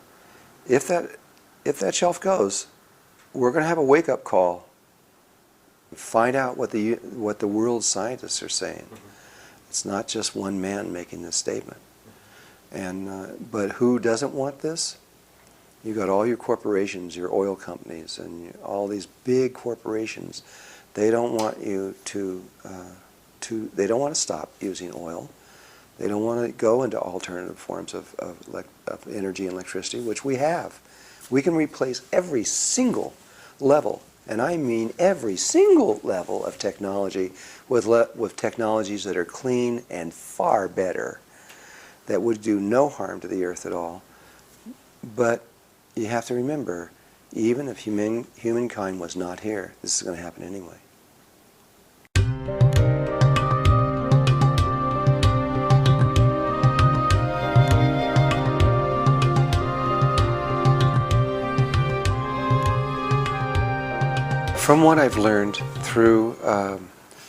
if that shelf goes, we're going to have a wake-up call. Find out what the world's scientists are saying. It's not just one man making this statement. And but who doesn't want this? You've got all your corporations, your oil companies, and all these big corporations. They don't want you they don't want to stop using oil. They don't want to go into alternative forms of energy and electricity, which we have. We can replace every single level, and I mean every single level of technology, with technologies that are clean and far better, that would do no harm to the earth at all. But you have to remember, even if humankind was not here, this is going to happen anyway. From what I've learned through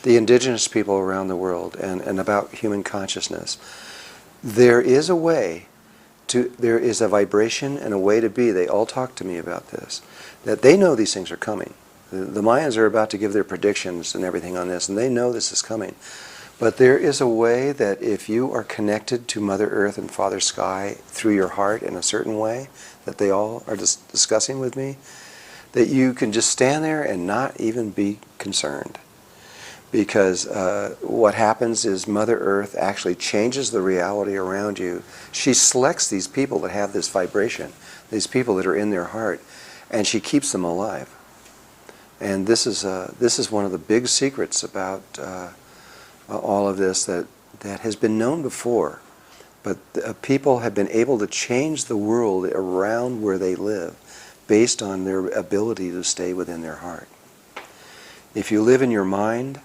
the indigenous people around the world and about human consciousness, there is a way there is a vibration and a way to be. They all talk to me about this, that they know these things are coming. The Mayans are about to give their predictions and everything on this, and they know this is coming. But there is a way that if you are connected to Mother Earth and Father Sky through your heart in a certain way, that they all are discussing with me, that you can just stand there and not even be concerned. Because what happens is Mother Earth actually changes the reality around you. She selects these people that have this vibration, these people that are in their heart, and she keeps them alive. And this is one of the big secrets about all of this that has been known before. But people have been able to change the world around where they live based on their ability to stay within their heart. If you live in your mind,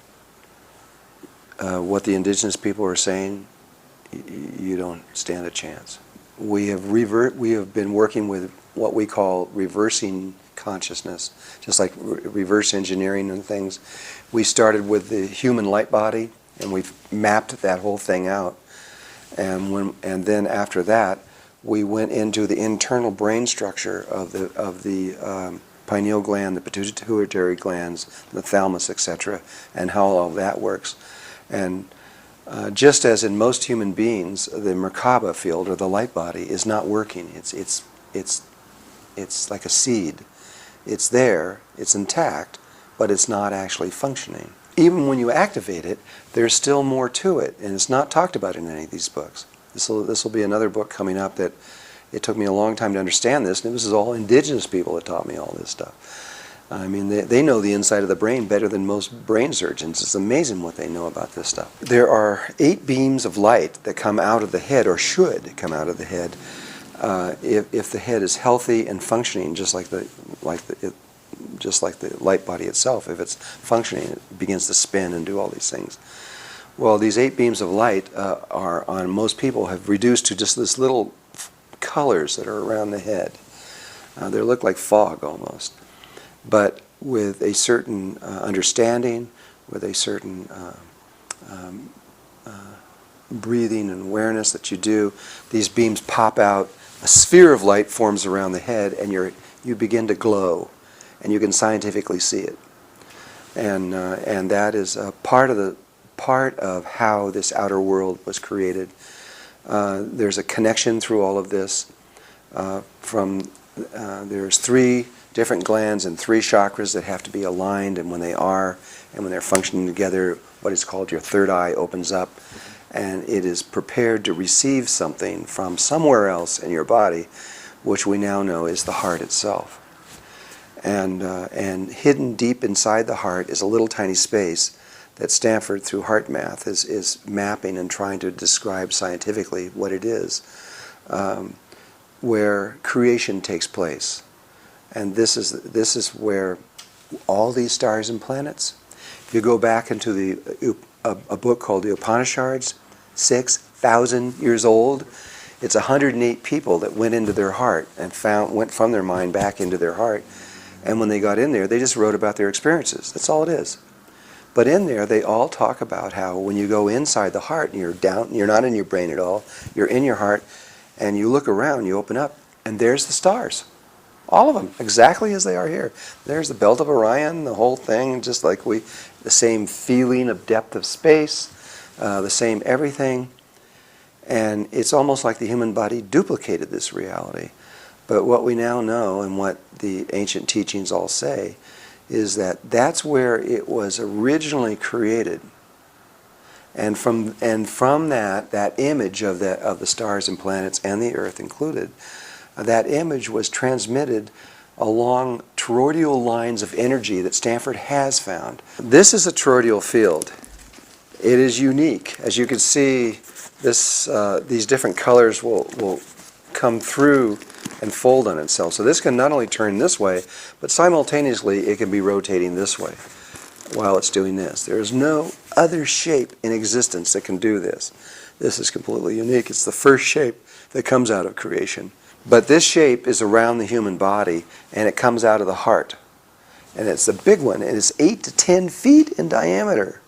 what the indigenous people are saying, you don't stand a chance. We have been working with what we call reversing consciousness, just like reverse engineering and things. We started with the human light body, and we've mapped that whole thing out. And then after that, we went into the internal brain structure of the pineal gland, the pituitary glands, the thalamus, etc., and how all that works. And just as in most human beings, the Merkaba field, or the light body, is not working. It's like a seed. It's there, it's intact, but it's not actually functioning. Even when you activate it, there's still more to it, and it's not talked about in any of these books. This will be another book coming up that it took me a long time to understand this, and this is all indigenous people that taught me all this stuff. I mean, they know the inside of the brain better than most brain surgeons. It's amazing what they know about this stuff. There are 8 beams of light that come out of the head, or should come out of the head, if the head is healthy and functioning, just like the light body itself. If it's functioning, it begins to spin and do all these things. Well, these 8 beams of light are, on most people, have reduced to just this little colors that are around the head. They look like fog almost. But with a certain understanding, with a certain breathing and awareness that you do, these beams pop out, a sphere of light forms around the head, and you begin to glow, and you can scientifically see it. And that is a part of how this outer world was created. There's a connection through all of this. There's 3 different glands and 3 chakras that have to be aligned, and when they are, and when they're functioning together, what is called your third eye opens up, and it is prepared to receive something from somewhere else in your body, which we now know is the heart itself. And hidden deep inside the heart is a little tiny space that Stanford, through heart math, is mapping and trying to describe scientifically what it is, where creation takes place. And this is where all these stars and planets, if you go back into a book called the Upanishads, 6,000 years old, it's 108 people that went into their heart and went from their mind back into their heart. And when they got in there, they just wrote about their experiences. That's all it is. But in there, they all talk about how when you go inside the heart and you're not in your brain at all, you're in your heart, and you look around, you open up, and there's the stars. All of them, exactly as they are here. There's the belt of Orion, the whole thing, just like the same feeling of depth of space, the same everything. And it's almost like the human body duplicated this reality. But what we now know, and what the ancient teachings all say, is that that's where it was originally created. And from that image of the stars and planets and the earth included, that image was transmitted along toroidal lines of energy that Stanford has found. This is a toroidal field. It is unique. As you can see, these different colors will come through and fold on itself. So this can not only turn this way, but simultaneously it can be rotating this way while it's doing this. There is no other shape in existence that can do this. This is completely unique. It's the first shape that comes out of creation. But this shape is around the human body, and it comes out of the heart. And it's a big one, and it's 8 to 10 feet in diameter.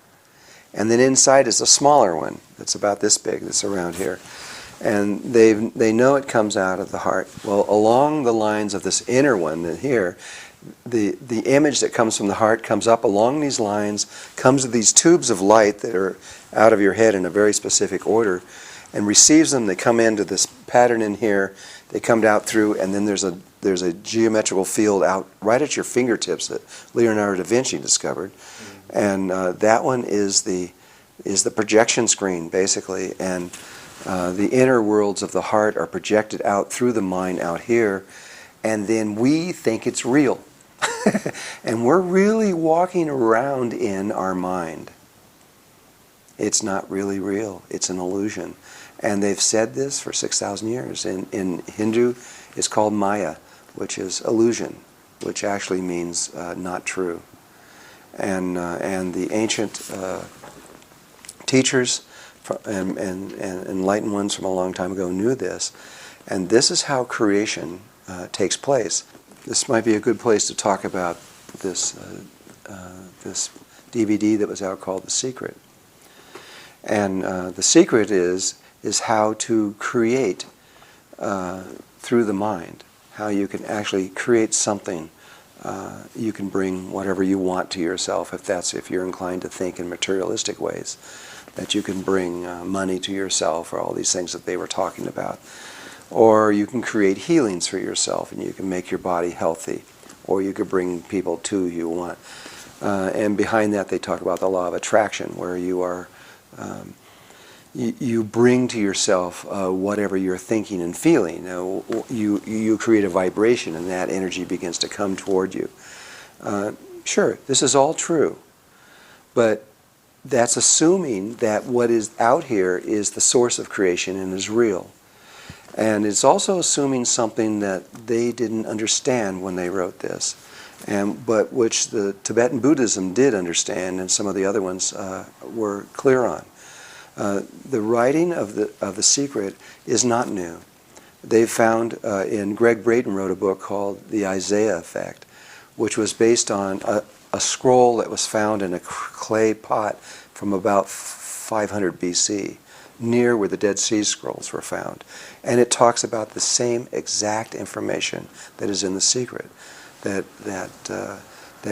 And then inside is a smaller one that's about this big, that's around here. And they know it comes out of the heart. Well, along the lines of this inner one here, the image that comes from the heart comes up along these lines, comes to these tubes of light that are out of your head in a very specific order, and receives them. They come into this pattern in here. They come out through, and then there's a geometrical field out right at your fingertips that Leonardo da Vinci discovered. And that one is the projection screen, basically. And the inner worlds of the heart are projected out through the mind out here, and then we think it's real. And we're really walking around in our mind. It's not really real. It's an illusion. And they've said this for 6,000 years. In Hindu, it's called Maya, which is illusion, which actually means not true. And the ancient teachers and enlightened ones from a long time ago knew this. And this is how creation takes place. This might be a good place to talk about this DVD that was out called The Secret. And The Secret is how to create through the mind, how you can actually create something. You can bring whatever you want to yourself, if you're inclined to think in materialistic ways, that you can bring money to yourself, or all these things that they were talking about. Or you can create healings for yourself, and you can make your body healthy. Or you could bring people to you want. And behind that they talk about the law of attraction, where you are you bring to yourself whatever you're thinking and feeling. You create a vibration, and that energy begins to come toward you. Sure, this is all true, but that's assuming that what is out here is the source of creation and is real. And it's also assuming something that they didn't understand when they wrote this, but which the Tibetan Buddhism did understand, and some of the other ones were clear on. The writing of the Secret is not new. They've found, Greg Braden wrote a book called The Isaiah Effect, which was based on a scroll that was found in a clay pot from about 500 BC, near where the Dead Sea Scrolls were found. And it talks about the same exact information that is in The Secret, that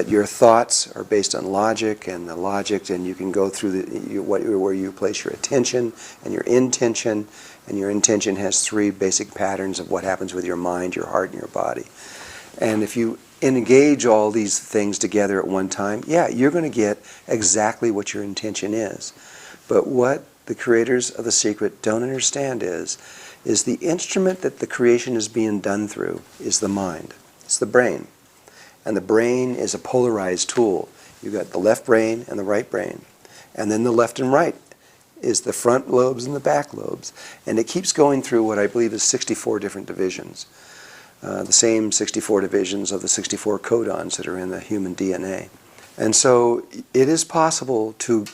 your thoughts are based on logic, and you can go through where you place your attention and your intention, and your intention has 3 basic patterns of what happens with your mind, your heart, and your body. And if you engage all these things together at one time, you're going to get exactly what your intention is. But what the creators of The Secret don't understand is the instrument that the creation is being done through is the mind. It's the brain. And the brain is a polarized tool. You've got the left brain and the right brain. And then the left and right is the front lobes and the back lobes. And it keeps going through what I believe is 64 different divisions. The same 64 divisions of the 64 codons that are in the human DNA. And so it is possible to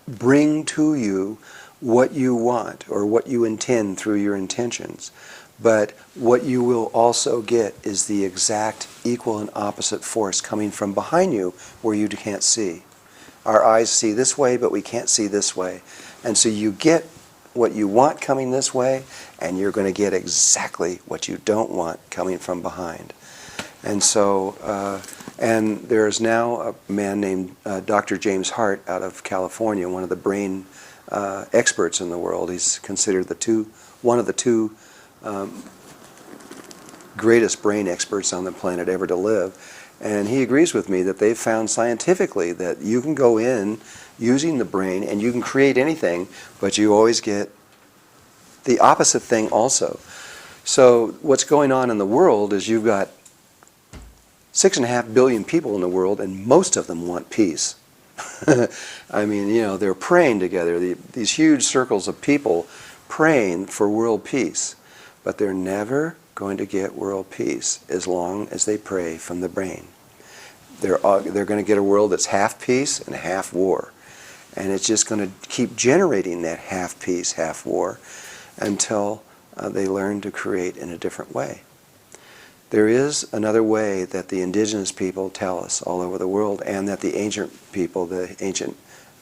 bring to you what you want or what you intend through your intentions. But what you will also get is the exact equal and opposite force coming from behind you where you can't see. Our eyes see this way, but we can't see this way. And so you get what you want coming this way, and you're going to get exactly what you don't want coming from behind. And so, and there's now a man named Dr. James Hart out of California, one of the brain experts in the world. He's considered one of the two greatest brain experts on the planet ever to live. And he agrees with me that they've found scientifically that you can go in using the brain and you can create anything, but you always get the opposite thing also. So what's going on in the world is you've got 6.5 billion people in the world, and most of them want peace. I mean, you know, they're praying together, these huge circles of people praying for world peace, but they're never going to get world peace as long as they pray from the brain. They're going to get a world that's half peace and half war. And it's just going to keep generating that half peace, half war until they learn to create in a different way. There is another way that the indigenous people tell us all over the world, and that the ancient people, the ancient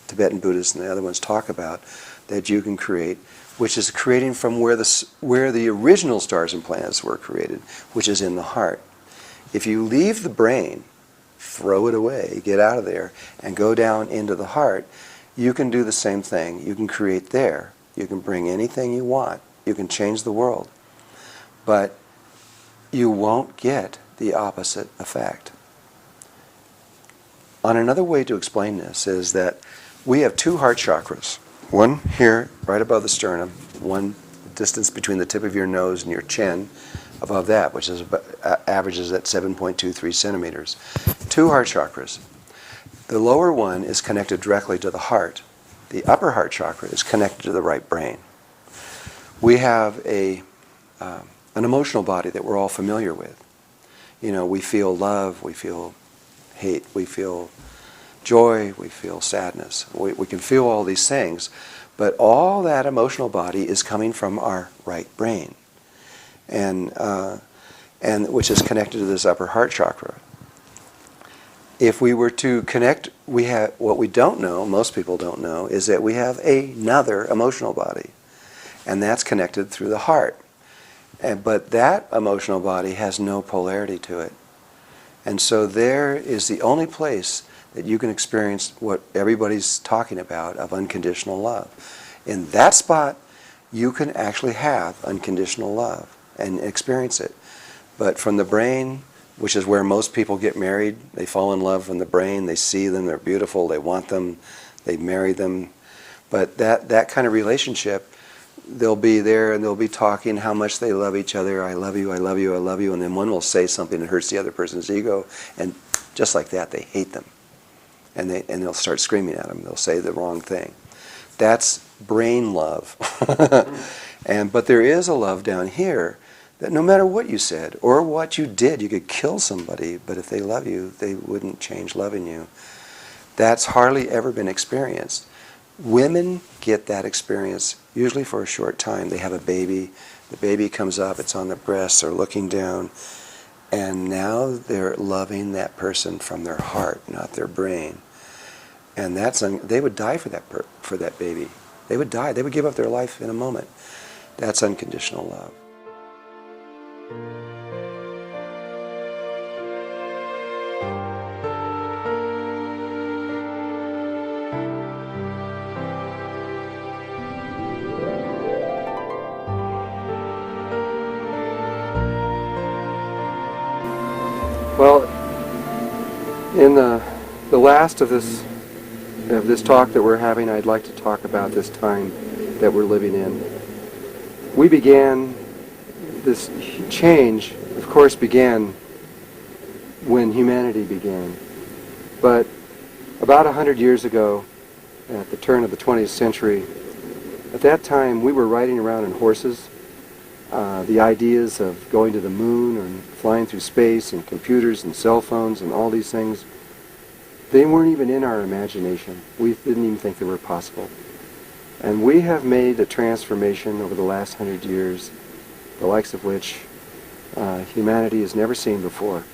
Tibetan Buddhists and the other ones talk about, that you can create, which is creating from where the original stars and planets were created, which is in the heart. If you leave the brain, throw it away, get out of there, and go down into the heart, you can do the same thing. You can create there. You can bring anything you want. You can change the world. But you won't get the opposite effect. On another way to explain this is that we have two heart chakras. One here, right above the sternum, one distance between the tip of your nose and your chin, above that, which is averages at 7.23 centimeters. Two heart chakras. The lower one is connected directly to the heart. The upper heart chakra is connected to the right brain. We have an emotional body that we're all familiar with. You know, we feel love, we feel hate, we feel joy, we feel sadness. We can feel all these things, but all that emotional body is coming from our right brain, and which is connected to this upper heart chakra. If we were to connect, what we don't know, most people don't know, is that we have another emotional body, and that's connected through the heart. But that emotional body has no polarity to it. And so there is the only place that you can experience what everybody's talking about of unconditional love. In that spot, you can actually have unconditional love and experience it. But from the brain, which is where most people get married, they fall in love from the brain, they see them, they're beautiful, they want them, they marry them. But that kind of relationship, they'll be there and they'll be talking how much they love each other. I love you, I love you, I love you. And then one will say something that hurts the other person's ego. And just like that, they hate them. And they'll start screaming at them. They'll say the wrong thing. That's brain love. But there is a love down here that no matter what you said or what you did, you could kill somebody, but if they love you, they wouldn't change loving you. That's hardly ever been experienced. Women get that experience usually for a short time. They have a baby, the baby comes up, it's on the breasts, they're looking down, and now they're loving that person from their heart, not their brain. And they would die for that baby. They would die. They would give up their life in a moment. That's unconditional love. Well, in the last of this talk that we're having, I'd like to talk about this time that we're living in. We began, this change, of course, began when humanity began. But about 100 years ago, at the turn of the 20th century. At that time, we were riding around in horses. The ideas of going to the moon and flying through space and computers and cell phones and all these things, they weren't even in our imagination. We didn't even think they were possible. And we have made a transformation over the last 100 years, the likes of which humanity has never seen before.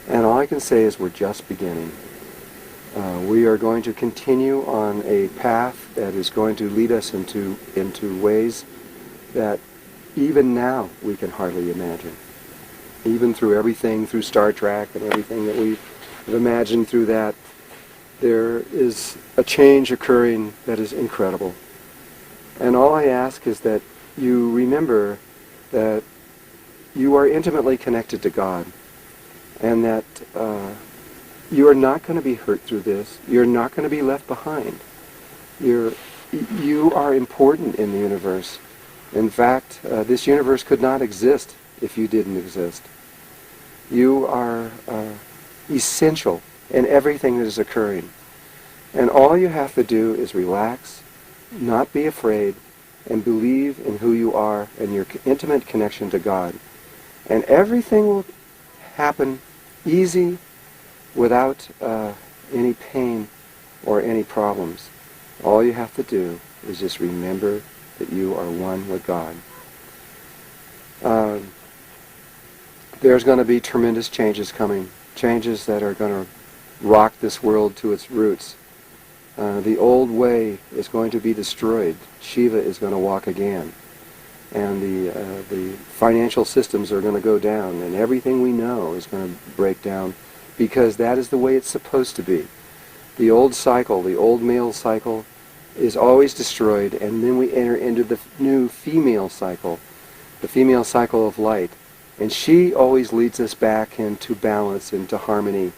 And all I can say is we're just beginning. We are going to continue on a path that is going to lead us into ways that even now we can hardly imagine. Even through everything, through Star Trek and everything that we've imagined through that, there is a change occurring that is incredible. And all I ask is that you remember that you are intimately connected to God, and that you are not going to be hurt through this. You're not going to be left behind. You are important in the universe. In fact, this universe could not exist if you didn't exist. You are essential in everything that is occurring. And all you have to do is relax, not be afraid, and believe in who you are and your intimate connection to God. And everything will happen easy, without any pain or any problems. All you have to do is just remember that you are one with God. There's going to be tremendous changes coming, changes that are going to rock this world to its roots. The old way is going to be destroyed. Shiva is going to walk again. And the financial systems are going to go down, and everything we know is going to break down, because that is the way it's supposed to be. The old cycle, the old male cycle, is always destroyed, and then we enter into the new female cycle, the female cycle of light. And she always leads us back into balance, into harmony.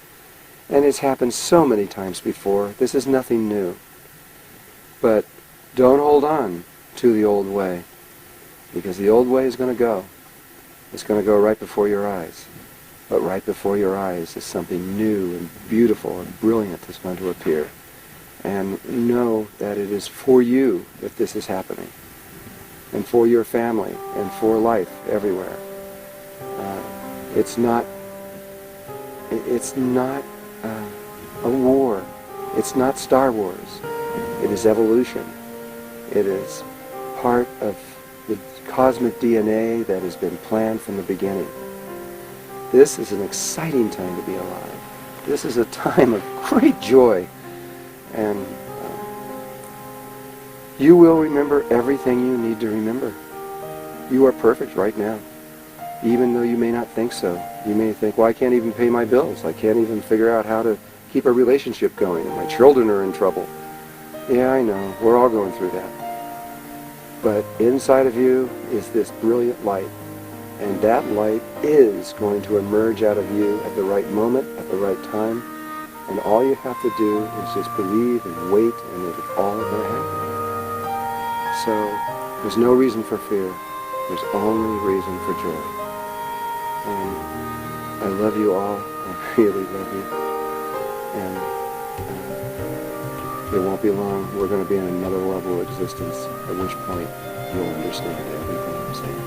And it's happened so many times before. This is nothing new. But don't hold on to the old way, because the old way is going to go. It's going to go right before your eyes. But right before your eyes is something new and beautiful and brilliant that's going to appear. And know that it is for you that this is happening, and for your family, and for life everywhere. It's not a war. It's not Star Wars. It is evolution. It is part of the cosmic DNA that has been planned from the beginning. This is an exciting time to be alive. This is a time of great joy. And you will remember everything you need to remember. You are perfect right now, even though you may not think so. You may think, well, I can't even pay my bills. I can't even figure out how to keep a relationship going, and my children are in trouble. Yeah, I know. We're all going through that. But inside of you is this brilliant light. And that light is going to emerge out of you at the right moment, at the right time. And all you have to do is just believe and wait, and it's all going to happen. So there's no reason for fear. There's only reason for joy. And I love you all. I really love you. And it won't be long. We're going to be in another level of existence, at which point you'll understand everything I'm saying.